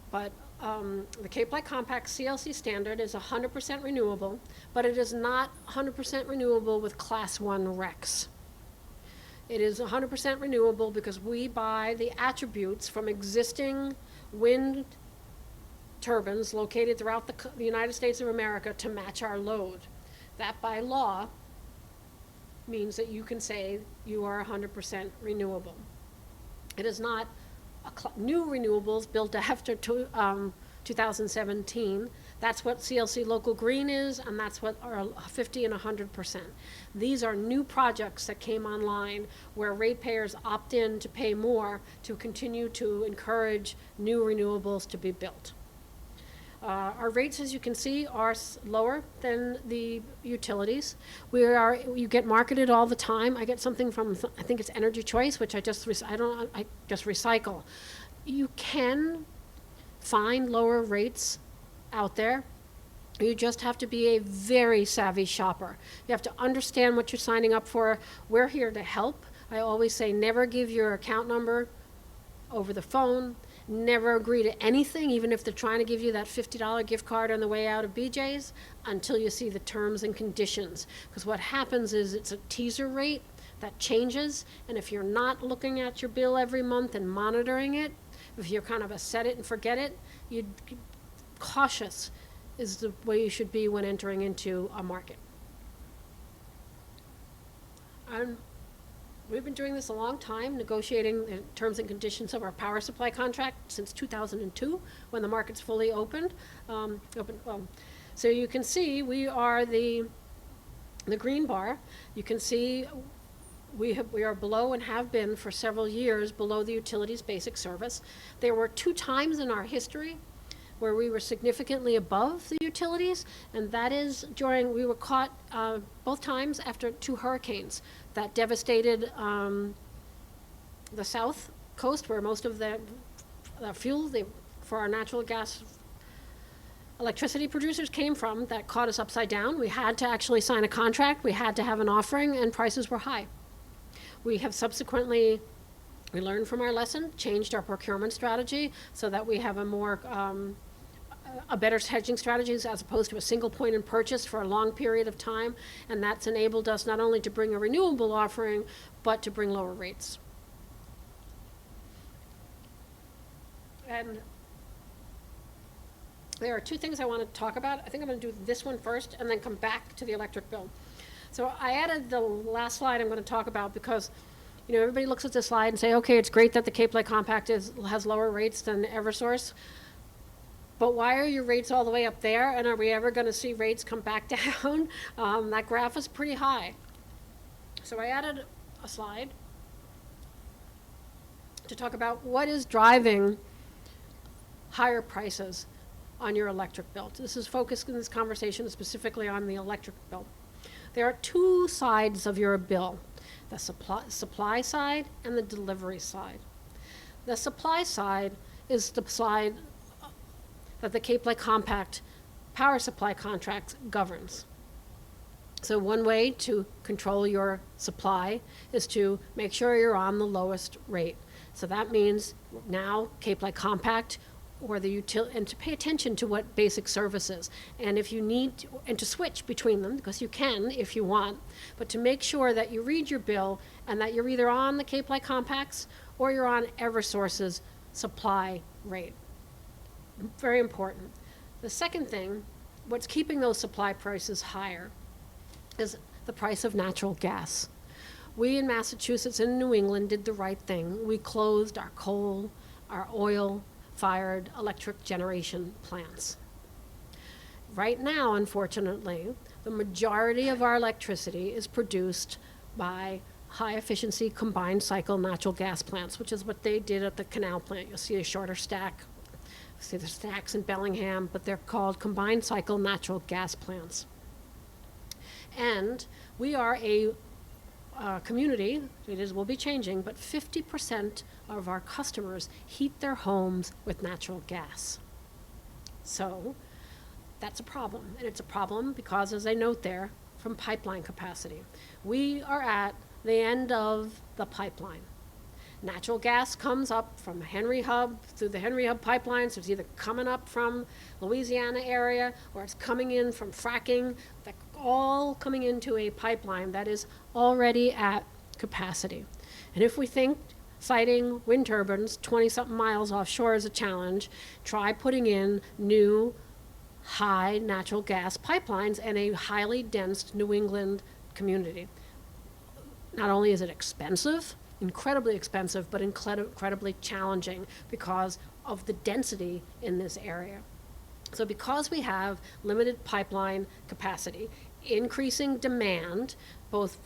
Speaker 2: But the Cape Light Compact CLC standard is 100% renewable, but it is not 100% renewable with Class 1 RECs. It is 100% renewable because we buy the attributes from existing wind turbines located throughout the United States of America to match our load. That by law means that you can say you are 100% renewable. It is not new renewables built after 2017 That's what CLC Local Green is, and that's what our 50 and 100%. These are new projects that came online where ratepayers opt in to pay more to continue to encourage new renewables to be built. Our rates, as you can see, are lower than the utilities. You get marketed all the time. I get something from, I think it's Energy Choice, which I just recycle. You can find lower rates out there. You just have to be a very savvy shopper. You have to understand what you're signing up for. We're here to help. I always say never give your account number over the phone. Never agree to anything, even if they're trying to give you that $50 gift card on the way out of BJ's, until you see the terms and conditions. Because what happens is it's a teaser rate that changes, and if you're not looking at your bill every month and monitoring it, if you're kind of a set it and forget it, cautious is the way you should be when entering into a market. We've been doing this a long time, negotiating the terms and conditions of our power supply contract since 2002, when the market's fully opened. So you can see we are the green bar. You can see we are below and have been for several years below the utilities basic service. There were 2 times in our history where we were significantly above the utilities, and that is we were caught both times after 2 hurricanes that devastated the south coast, where most of the fuel for our natural gas electricity producers came from. That caught us upside down. We had to actually sign a contract, we had to have an offering, and prices were high. We have subsequently, we learned from our lesson, changed our procurement strategy so that we have a better hedging strategies as opposed to a single point in purchase for a long period of time, and that's enabled us not only to bring a renewable offering, but to bring lower rates. And there are 2 things I want to talk about. I think I'm going to do this one first and then come back to the electric bill. So I added the last slide I'm going to talk about because, everybody looks at this slide and say, okay, it's great that the Cape Light Compact has lower rates than Eversource. But why are your rates all the way up there, and are we ever going to see rates come back down? That graph is pretty high. So I added a slide to talk about what is driving higher prices on your electric bill. This is focused in this conversation specifically on the electric bill. There are 2 sides of your bill, the supply side and the delivery side. The supply side is the side that the Cape Light Compact power supply contract governs. So one way to control your supply is to make sure you're on the lowest rate. So that means now Cape Light Compact or the utility, and to pay attention to what basic service is. And if you need, and to switch between them, because you can if you want, but to make sure that you read your bill and that you're either on the Cape Light Compacts or you're on Eversource's supply rate. Very important. The second thing, what's keeping those supply prices higher is the price of natural gas. We in Massachusetts and New England did the right thing. We closed our coal, our oil-fired electric generation plants. Right now, unfortunately, the majority of our electricity is produced by high-efficiency combined cycle natural gas plants, which is what they did at the canal plant. You'll see a shorter stack. See the stacks in Bellingham, but they're called combined cycle natural gas plants. And we are a community, will be changing, but 50% of our customers heat their homes with natural gas. So that's a problem, and it's a problem because, as I note there, from pipeline capacity. We are at the end of the pipeline. Natural gas comes up from Henry Hub through the Henry Hub pipeline, so it's either coming up from Louisiana area or it's coming in from fracking, all coming into a pipeline that is already at capacity. And if we think siting wind turbines 20-something miles offshore is a challenge, try putting in new high natural gas pipelines in a highly dense New England community. Not only is it expensive, incredibly expensive, but incredibly challenging because of the density in this area. So because we have limited pipeline capacity, increasing demand, both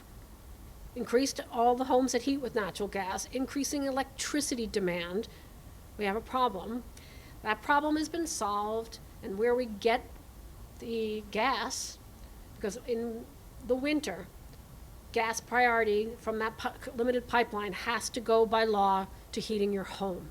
Speaker 2: increased all the homes that heat with natural gas, increasing electricity demand, we have a problem. That problem has been solved, and where we get the gas, because in the winter, gas priority from that limited pipeline has to go by law to heating your home.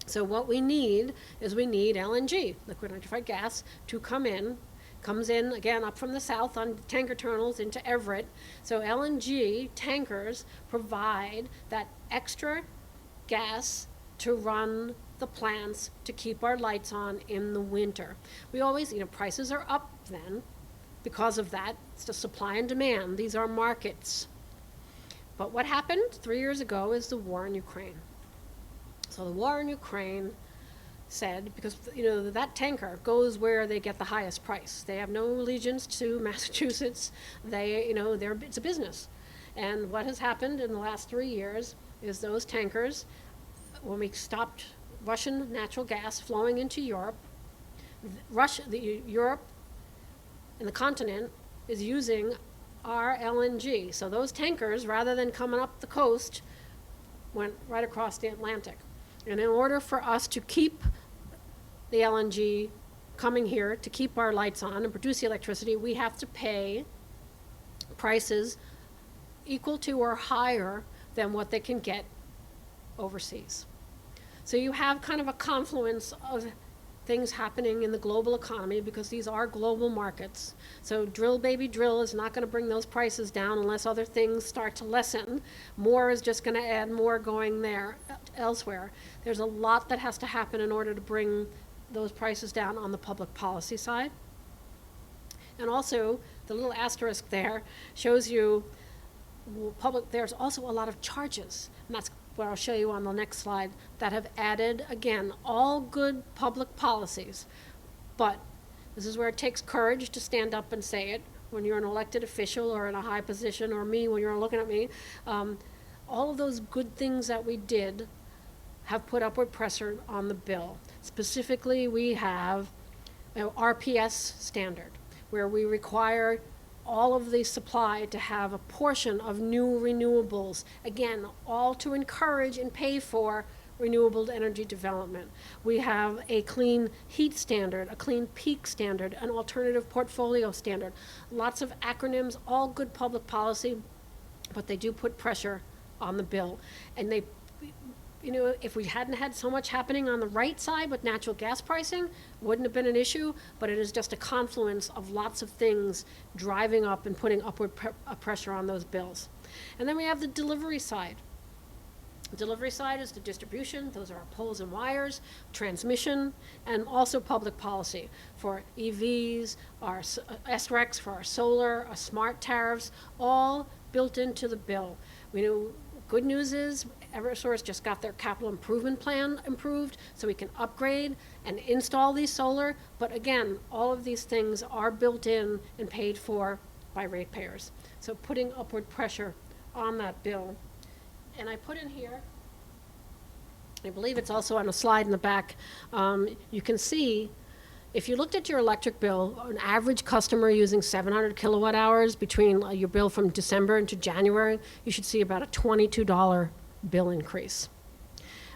Speaker 2: So what we need is we need LNG, liquid nitrified gas, to come in. Comes in, again, up from the south on tanker terminals into Everett. So LNG tankers provide that extra gas to run the plants to keep our lights on in the winter. We always, prices are up then because of that. It's the supply and demand. These are markets. But what happened 3 years ago is the war in Ukraine. So the war in Ukraine said, because that tanker goes where they get the highest price. They have no allegiance to Massachusetts. It's a business. And what has happened in the last 3 years is those tankers, when we stopped Russian natural gas flowing into Europe, Europe and the continent is using our LNG. So those tankers, rather than coming up the coast, went right across the Atlantic. And in order for us to keep the LNG coming here, to keep our lights on and produce the electricity, we have to pay prices equal to or higher than what they can get overseas. So you have kind of a confluence of things happening in the global economy, because these are global markets. So drill, baby, drill is not going to bring those prices down unless other things start to lessen. More is just going to add more going there elsewhere. There's a lot that has to happen in order to bring those prices down on the public policy side. And also, the little asterisk there shows you there's also a lot of charges, and that's what I'll show you on the next slide, that have added, again, all good public policies. But this is where it takes courage to stand up and say it when you're an elected official or in a high position, or me when you're looking at me. All of those good things that we did have put upward pressure on the bill. Specifically, we have RPS standard, where we require all of the supply to have a portion of new renewables, again, all to encourage and pay for renewable energy development. We have a clean heat standard, a clean peak standard, an alternative portfolio standard. Lots of acronyms, all good public policy, but they do put pressure on the bill. And they, if we hadn't had so much happening on the right side with natural gas pricing, wouldn't have been an issue, but it is just a confluence of lots of things driving up and putting upward pressure on those bills. And then we have the delivery side. The delivery side is the distribution. Those are our poles and wires, transmission, and also public policy for EVs, our SRECs, for our solar, our smart tariffs, all built into the bill. Good news is Eversource just got their capital improvement plan improved, so we can upgrade and install these solar. But again, all of these things are built in and paid for by ratepayers. So putting upward pressure on that bill. And I put in here, I believe it's also on a slide in the back, you can see, if you looked at your electric bill, an average customer using 700 kilowatt hours between your bill from December into January, you should see about a $22 bill increase.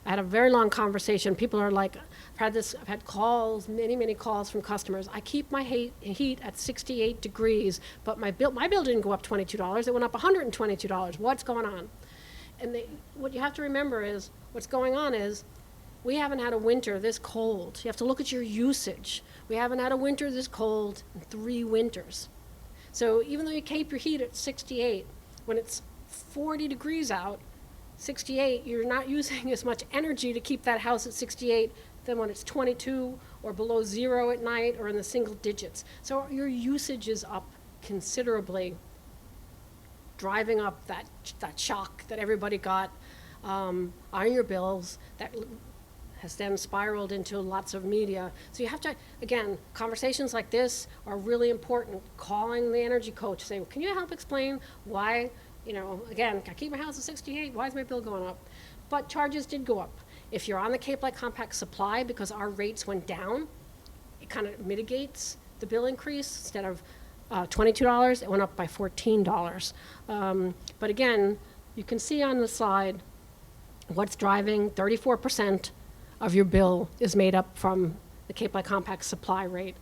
Speaker 2: I had a very long conversation. People are like, I've had calls, many calls from customers. I keep my heat at 68 degrees, but my bill didn't go up $22. It went up $122. What's going on? And what you have to remember is, what's going on is, we haven't had a winter this cold. You have to look at your usage. We haven't had a winter this cold in 3 winters. So even though you keep your heat at 68, when it's 40 degrees out, 68, you're not using as much energy to keep that house at 68 than when it's 22 or below 0 at night or in the single digits. So your usage is up considerably, driving up that shock that everybody got on your bills that has then spiraled into lots of media. So you have to, again, conversations like this are really important. Calling the energy coach, say, well, can you help explain why, again, I keep my house at 68, why is my bill going up? But charges did go up. If you're on the Cape Light Compact supply, because our rates went down, it kind of mitigates the bill increase. Instead of $22, it went up by $14. But again, you can see on the slide what's driving 34% of your bill is made up from the Cape Light Compact supply rate.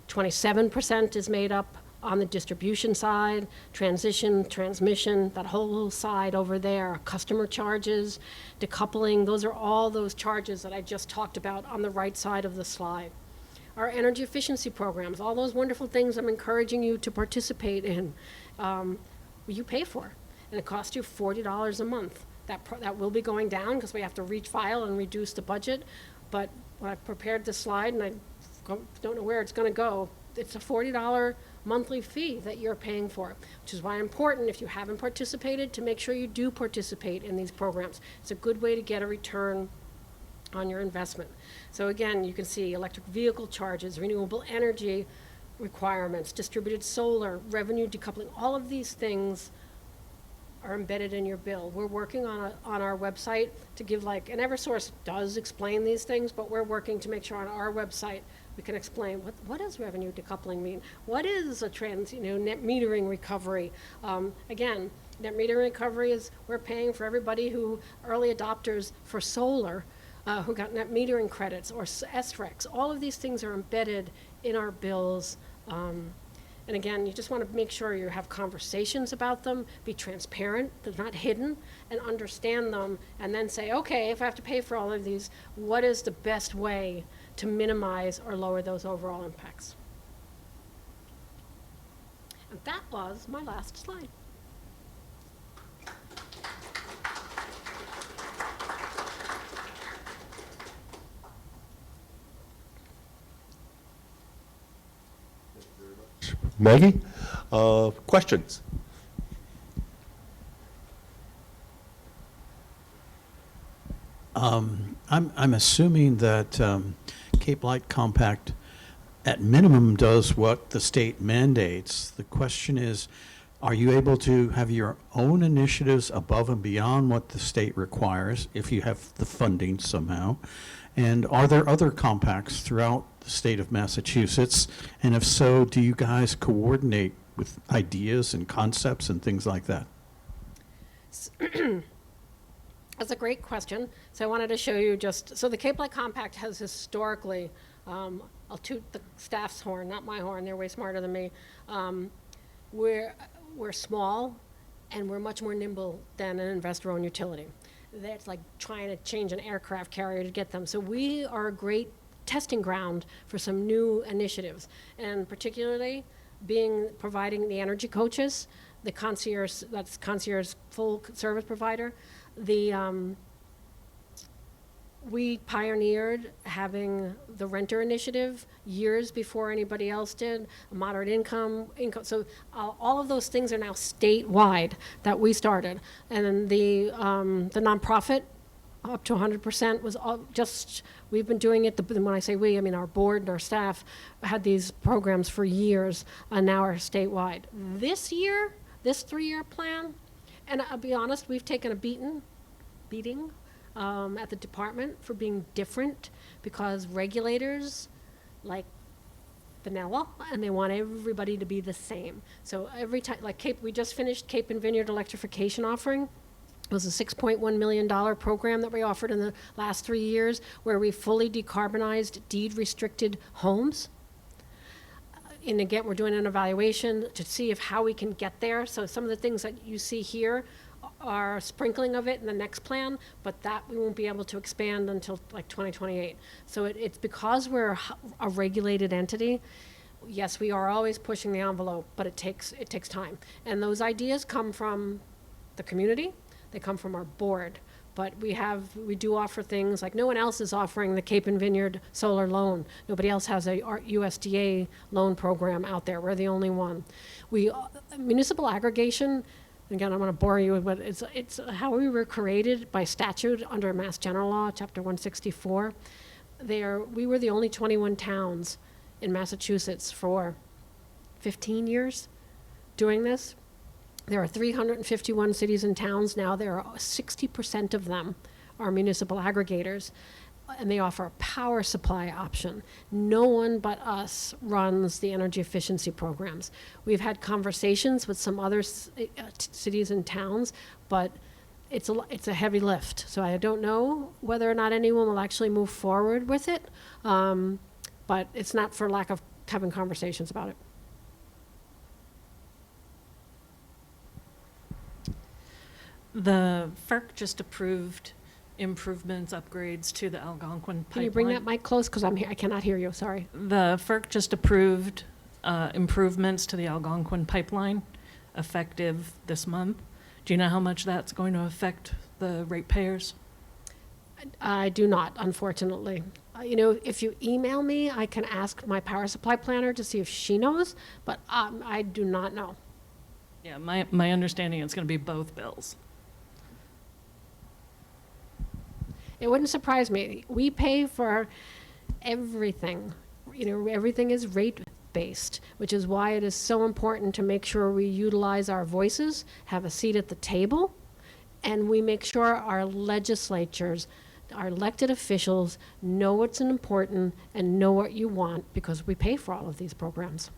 Speaker 2: 27% is made up on the distribution side, transition, transmission, that whole side over there, customer charges, decoupling, those are all those charges that I just talked about on the right side of the slide. Our energy efficiency programs, all those wonderful things I'm encouraging you to participate in, you pay for, and it costs you $40 a month. That will be going down because we have to refile and reduce the budget, but when I prepared this slide, and I don't know where it's going to go, it's a $40 monthly fee that you're paying for, which is why it's important, if you haven't participated, to make sure you do participate in these programs. It's a good way to get a return on your investment. So again, you can see electric vehicle charges, renewable energy requirements, distributed solar, revenue decoupling, all of these things are embedded in your bill. We're working on our website to give, and Eversource does explain these things, but we're working to make sure on our website we can explain what does revenue decoupling mean? What is a net metering recovery? Again, net metering recovery is we're paying for everybody who early adopters for solar who got net metering credits or SRECs. All of these things are embedded in our bills. And again, you just want to make sure you have conversations about them, be transparent, they're not hidden, and understand them, and then say, okay, if I have to pay for all of these, what is the best way to minimize or lower those overall impacts? And that was my last slide.
Speaker 1: Maggie, questions?
Speaker 3: I'm assuming that Cape Light Compact at minimum does what the state mandates. The question is, are you able to have your own initiatives above and beyond what the state requires if you have the funding somehow? And are there other compacts throughout the state of Massachusetts? And if so, do you guys coordinate with ideas and concepts and things like that?
Speaker 2: That's a great question. So I wanted to show you so the Cape Light Compact has historically, I'll toot the staff's horn, not my horn, they're way smarter than me. We're small and we're much more nimble than an investor-owned utility. That's like trying to change an aircraft carrier to get them. So we are a great testing ground for some new initiatives, and particularly providing the energy coaches, the concierge, that's concierge full service provider. We pioneered having the renter initiative years before anybody else did, moderate income. So all of those things are now statewide that we started. And then the nonprofit, up to 100%, was we've been doing it, when I say we, I mean our board and our staff had these programs for years, and now are statewide. This 3-year plan, and I'll be honest, we've taken a beating at the department for being different, because regulators like vanilla and they want everybody to be the same. So every time, we just finished Cape and Vineyard electrification offering. It was a $6.1 million program that we offered in the last 3 years, where we fully decarbonized deed-restricted homes. And again, we're doing an evaluation to see how we can get there. So some of the things that you see here are sprinkling of it in the next plan, but that we won't be able to expand until 2028. So it's because we're a regulated entity. Yes, we are always pushing the envelope, but it takes time. And those ideas come from the community. They come from our board. But we do offer things like no one else is offering the Cape and Vineyard solar loan. Nobody else has a USDA loan program out there. We're the only one. Municipal aggregation, again, I'm going to bore you, but it's how we were created by statute under Mass General Law, Chapter 164. We were the only 21 towns in Massachusetts for 15 years doing this. There are 351 cities and towns now. There are 60% of them are municipal aggregators. and they offer a power supply option. No one but us runs the energy efficiency programs. We've had conversations with some other cities and towns, but it's a heavy lift. So I don't know whether or not anyone will actually move forward with it, but it's not for lack of having conversations about it.
Speaker 4: The FERC just approved improvements, upgrades to the Algonquin pipeline.
Speaker 2: Can you bring that mic close? Because I cannot hear you, sorry.
Speaker 4: The FERC just approved improvements to the Algonquin pipeline effective this month. Do you know how much that's going to affect the ratepayers?
Speaker 2: I do not, unfortunately. You know, if you email me, I can ask my power supply planner to see if she knows, but I do not know.
Speaker 4: Yeah, my understanding is going to be both bills.
Speaker 2: It wouldn't surprise me. We pay for everything. You know, everything is rate-based, which is why it is so important to make sure we utilize our voices, have a seat at the table, and we make sure our legislatures, our elected officials know what's important and know what you want, because we pay for all of these programs.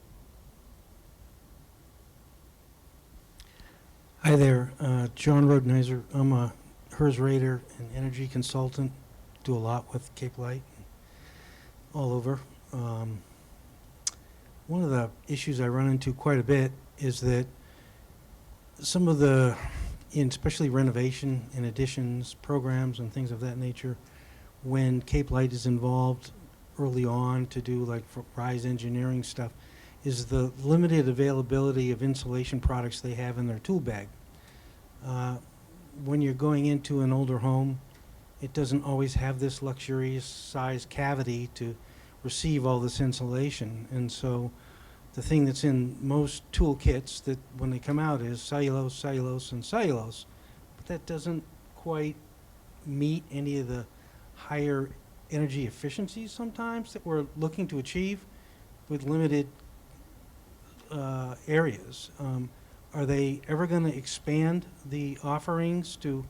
Speaker 5: Hi there, John Rodenizer. I'm a HERS rater and energy consultant. Do a lot with Cape Light, all over. One of the issues I run into quite a bit is that some of the, especially renovation and additions programs and things of that nature, when Cape Light is involved early on to do like for Rise Engineering stuff, is the limited availability of insulation products they have in their tool bag. When you're going into an older home, it doesn't always have this luxurious size cavity to receive all this insulation. And so the thing that's in most toolkits that when they come out is cellulose, cellulose, and cellulose. But that doesn't quite meet any of the higher energy efficiencies sometimes that we're looking to achieve with limited areas. Are they ever going to expand the offerings to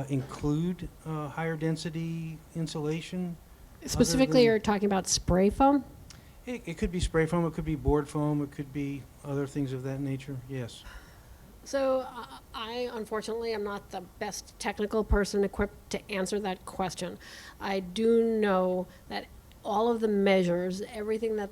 Speaker 5: include higher density insulation?
Speaker 2: Specifically, you're talking about spray foam?
Speaker 5: It could be spray foam, it could be board foam, it could be other things of that nature, yes.
Speaker 2: So I unfortunately am not the best technical person equipped to answer that question. I do know that all of the measures, everything that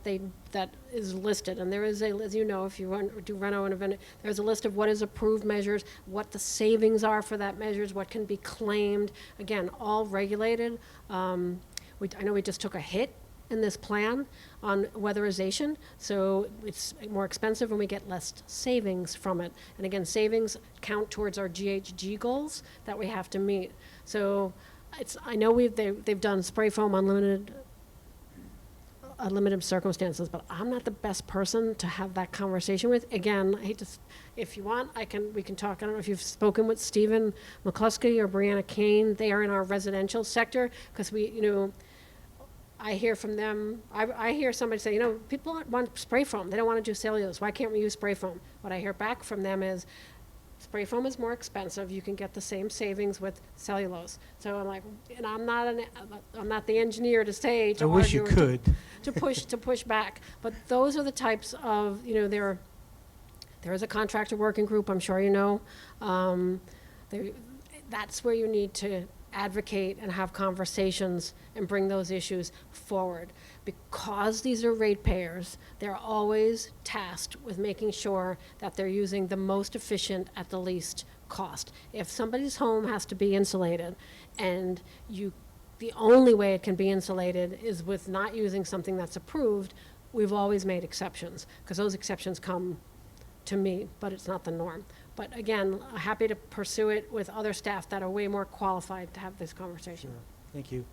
Speaker 2: is listed, and there is as you know, if you do reno and event, there's a list of what is approved measures, what the savings are for that measures, what can be claimed. Again, all regulated. I know we just took a hit in this plan on weatherization, so it's more expensive and we get less savings from it. And again, savings count towards our GHG goals that we have to meet. So I know they've done spray foam unlimited circumstances, but I'm not the best person to have that conversation with. Again, I hate to, if you want, we can talk. I don't know if you've spoken with Stephen McCluskey or Brianna Kane. They are in our residential sector, because I hear from them, I hear somebody say, people want spray foam. They don't want to do cellulose. Why can't we use spray foam? What I hear back from them is, spray foam is more expensive. You can get the same savings with cellulose. So I'm like, and I'm not the engineer to say, to
Speaker 5: I wish you
Speaker 2: argue,
Speaker 5: could.
Speaker 2: to push back. But those are the types of, there is a contractor working group, I'm sure you know. That's where you need to advocate and have conversations and bring those issues forward. Because these are ratepayers, they're always tasked with making sure that they're using the most efficient at the least cost. If somebody's home has to be insulated, and the only way it can be insulated is with not using something that's approved, we've always made exceptions, because those exceptions come to me, but it's not the norm. But again, happy to pursue it with other staff that are way more qualified to have this conversation.
Speaker 5: Sure. Thank you.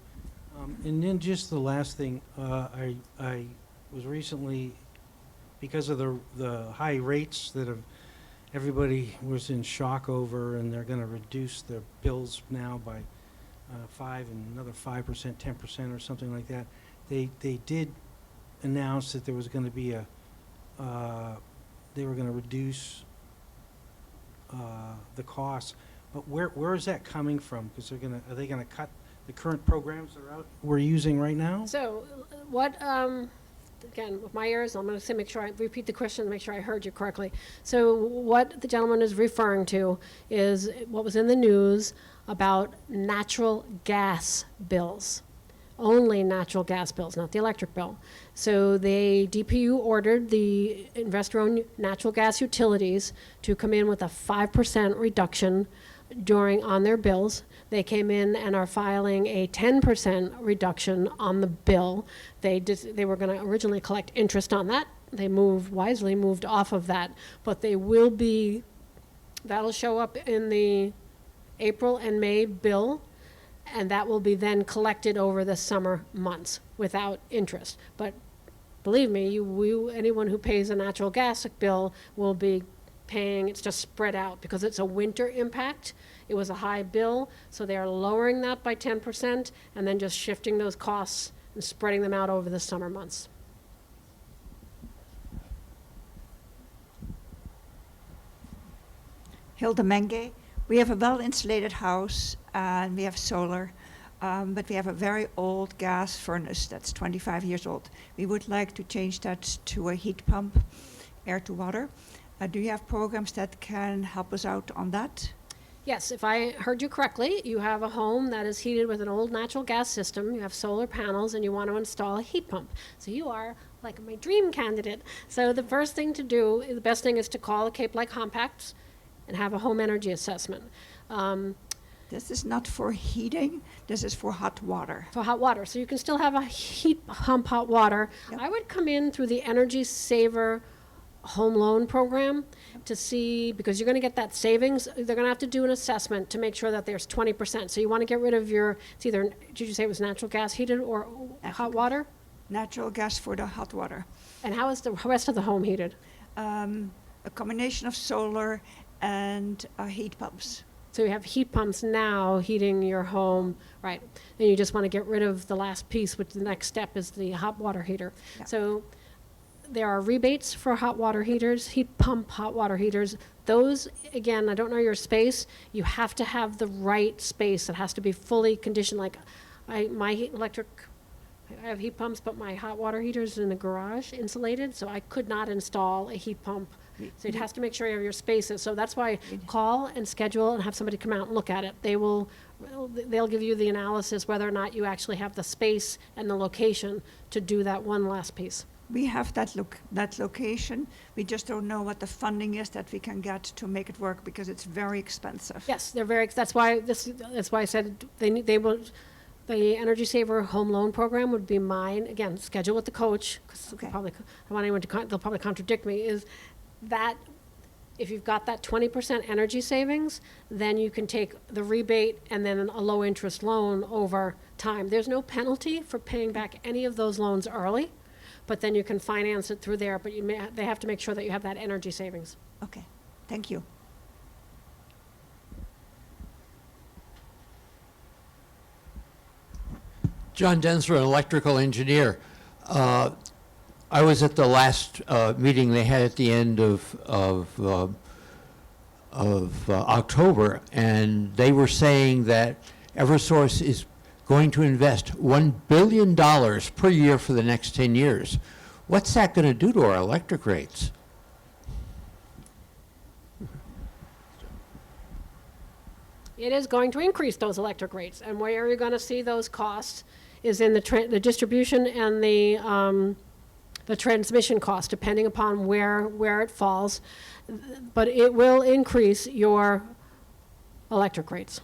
Speaker 5: And then just the last thing, I was recently, because of the high rates that everybody was in shock over, and they're going to reduce their bills now by 5 and another 5%, 10% or something like that. They did announce that there was going to be they were going to reduce the costs, but where is that coming from? Because are they going to cut the current programs that are out, we're using right now?
Speaker 2: So what, again, with my ears, I'm going to say, make sure I repeat the question, make sure I heard you correctly. So what the gentleman is referring to is what was in the news about natural gas bills. Only natural gas bills, not the electric bill. So DPU ordered the investor-owned natural gas utilities to come in with a 5% reduction on their bills. They came in and are filing a 10% reduction on the bill. They were going to originally collect interest on that. They wisely moved off of that, but that'll show up in the April and May bill, and that will be then collected over the summer months without interest. But believe me, anyone who pays a natural gas bill will be paying, it's just spread out because it's a winter impact. It was a high bill, so they are lowering that by 10% and then just shifting those costs and spreading them out over the summer months.
Speaker 6: Hilda Menge. We have a well-insulated house and we have solar, but we have a very old gas furnace that's 25 years old. We would like to change that to a heat pump, air to water. Do you have programs that can help us out on that?
Speaker 2: Yes, if I heard you correctly, you have a home that is heated with an old natural gas system, you have solar panels, and you want to install a heat pump. So you are like my dream candidate. So the first thing to do, the best thing is to call Cape Light Compacts and have a home energy assessment.
Speaker 6: This is not for heating, this is for hot water.
Speaker 2: For hot water, so you can still have a heat pump hot water.
Speaker 6: Yep.
Speaker 2: I would come in through the Energy Saver home loan program to see, because you're going to get that savings, they're going to have to do an assessment to make sure that there's 20%. So you want to get rid of it's either, did you say it was natural gas heated or hot water?
Speaker 6: Natural gas for the hot water.
Speaker 2: And how is the rest of the home heated?
Speaker 6: A combination of solar and heat pumps.
Speaker 2: So you have heat pumps now heating your home, right? And you just want to get rid of the last piece, which the next step is the hot water heater.
Speaker 6: Yeah.
Speaker 2: So there are rebates for hot water heaters, heat pump hot water heaters. Those, again, I don't know your space. You have to have the right space. It has to be fully conditioned. Like I have heat pumps, but my hot water heater's in the garage, insulated, so I could not install a heat pump. So it has to make sure you have your spaces. So that's why call and schedule and have somebody come out and look at it. They'll give you the analysis whether or not you actually have the space and the location to do that one last piece.
Speaker 6: We have that location. We just don't know what the funding is that we can get to make it work because it's very expensive.
Speaker 2: Yes, that's why I said they will. The Energy Saver Home Loan Program would be mine. Again, schedule with the coach, because
Speaker 6: Okay.
Speaker 2: I don't want anyone they'll probably contradict me, is that if you've got that 20% energy savings, then you can take the rebate and then a low interest loan over time. There's no penalty for paying back any of those loans early, but then you can finance it through there, but they have to make sure that you have that energy savings.
Speaker 6: Okay, thank you.
Speaker 7: John Densler, an electrical engineer. I was at the last meeting they had at the end of October, and they were saying that Eversource is going to invest $1 billion per year for the next 10 years. What's that going to do to our electric rates?
Speaker 2: It is going to increase those electric rates, and where you're going to see those costs is in the distribution and the transmission cost, depending upon where it falls. But it will increase your electric rates.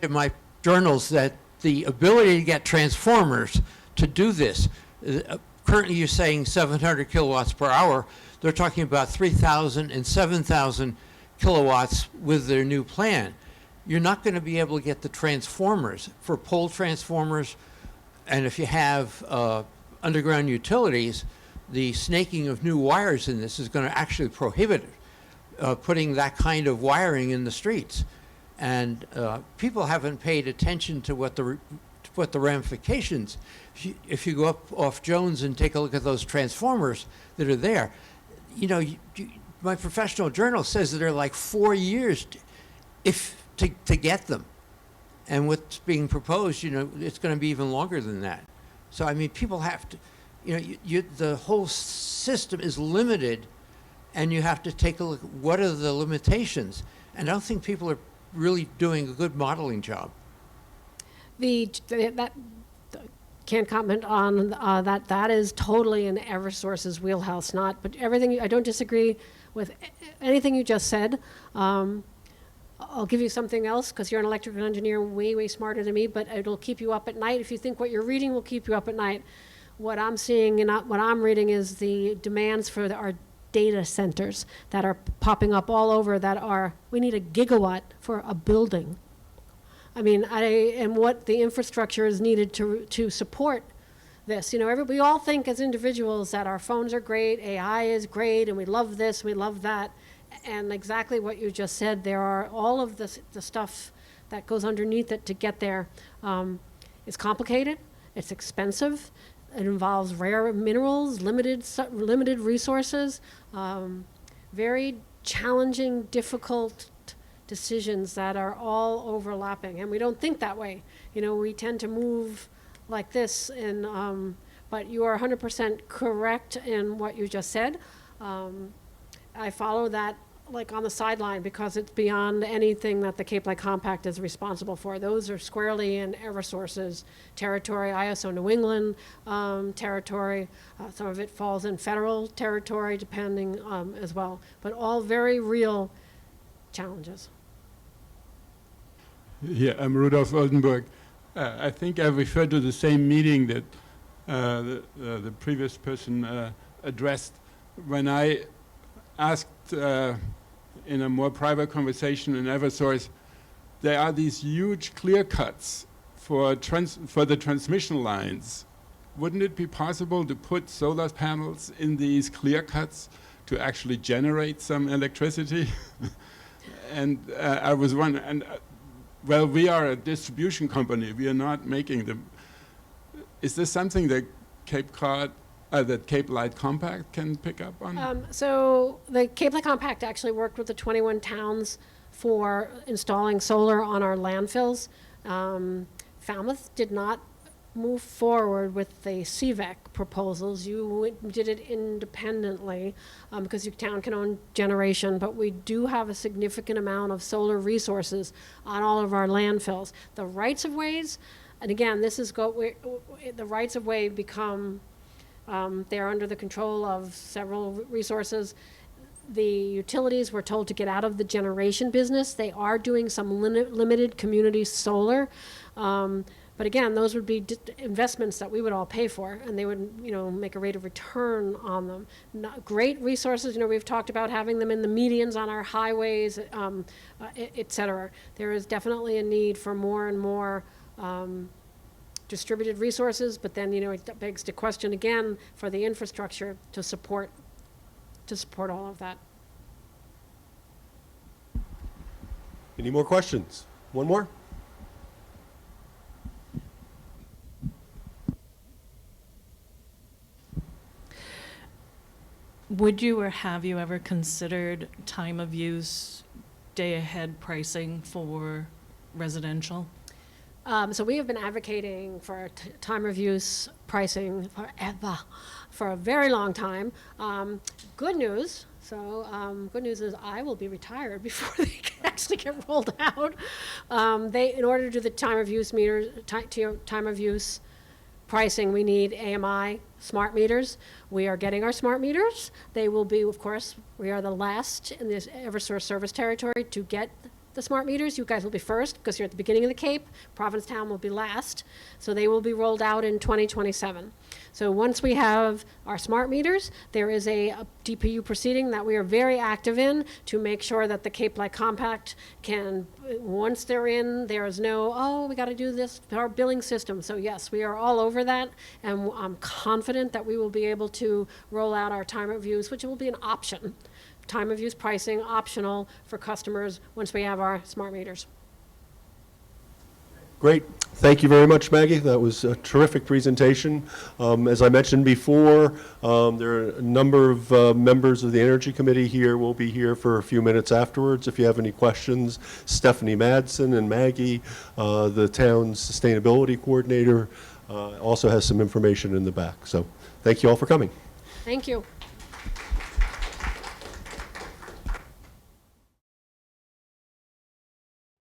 Speaker 7: In my journals that the ability to get transformers to do this, currently you're saying 700 kilowatts per hour. They're talking about 3,000 and 7,000 kilowatts with their new plan. You're not going to be able to get the transformers for pole transformers, and if you have underground utilities, the snaking of new wires in this is going to actually prohibit putting that kind of wiring in the streets. And people haven't paid attention to what the ramifications. If you go up off Jones and take a look at those transformers that are there, you know, my professional journal says that they're like 4 years to get them. And what's being proposed, it's going to be even longer than that. So, I mean, people have to, the whole system is limited, and you have to take a look at what are the limitations. And I don't think people are really doing a good modeling job.
Speaker 2: That can't comment on that. That is totally in Eversource's wheelhouse, not. But everything, I don't disagree with anything you just said. I'll give you something else because you're an electrical engineer, way smarter than me. But it'll keep you up at night if you think what you're reading will keep you up at night. What I'm seeing and what I'm reading is the demands for our data centers that are popping up all over. We need a gigawatt for a building. I mean, and what the infrastructure is needed to support this. We all think as individuals that our phones are great, AI is great, and we love this, we love that. And exactly what you just said, there are all of the stuff that goes underneath it to get there. It's complicated, it's expensive, it involves rare minerals, limited resources, very challenging, difficult decisions that are all overlapping, and we don't think that way. We tend to move like this, and but you are 100% correct in what you just said. I follow that like on the sideline because it's beyond anything that the Cape Light Compact is responsible for. Those are squarely in Eversource's territory, ISO New England territory. Some of it falls in federal territory, depending as well, but all very real challenges.
Speaker 8: Yeah, I'm Rudolf Oldenburg. I think I referred to the same meeting that the previous person addressed when I asked in a more private conversation in Eversource, there are these huge clear cuts for the transmission lines. Wouldn't it be possible to put solar panels in these clear cuts to actually generate some electricity? And I was wondering, well, we are a distribution company. We are not making them. Is this something that that Cape Light Compact can pick up on?
Speaker 2: So the Cape Light Compact actually worked with the 21 towns for installing solar on our landfills. Falmouth did not move forward with the CVEC proposals. You did it independently because your town can own generation, but we do have a significant amount of solar resources on all of our landfills. The rights of ways, and again, the rights of way become, they're under the control of several resources. The utilities were told to get out of the generation business. They are doing some limited community solar. But again, those would be investments that we would all pay for, and they would, make a rate of return on them. Great resources. We've talked about having them in the medians on our highways, et cetera. There is definitely a need for more and more distributed resources, but then, it begs the question again for the infrastructure to support all of that.
Speaker 1: Any more questions? One more?
Speaker 4: Would you or have you ever considered time of use, day ahead pricing for residential?
Speaker 2: So we have been advocating for time of use pricing forever, for a very long time. Good news. Good news is I will be retired before they can actually get rolled out. In order to do the time of use meters, time of use pricing, we need AMI smart meters. We are getting our smart meters. They will be, of course, we are the last in this Eversource service territory to get the smart meters. You guys will be first because you're at the beginning of the Cape. Provincetown will be last. So they will be rolled out in 2027. So once we have our smart meters, there is a DPU proceeding that we are very active in to make sure that the Cape Light Compact can, once they're in, there is no, we got to do this, our billing system. So yes, we are all over that, and I'm confident that we will be able to roll out our time of use, which will be an option. Time of use pricing optional for customers once we have our smart meters.
Speaker 1: Great. Thank you very much, Maggie. That was a terrific presentation. As I mentioned before, there are a number of members of the Energy Committee here. Will be here for a few minutes afterwards. If you have any questions, Stephanie Madsen and Maggie, the town's sustainability coordinator, also has some information in the back. So thank you all for coming.
Speaker 2: Thank you.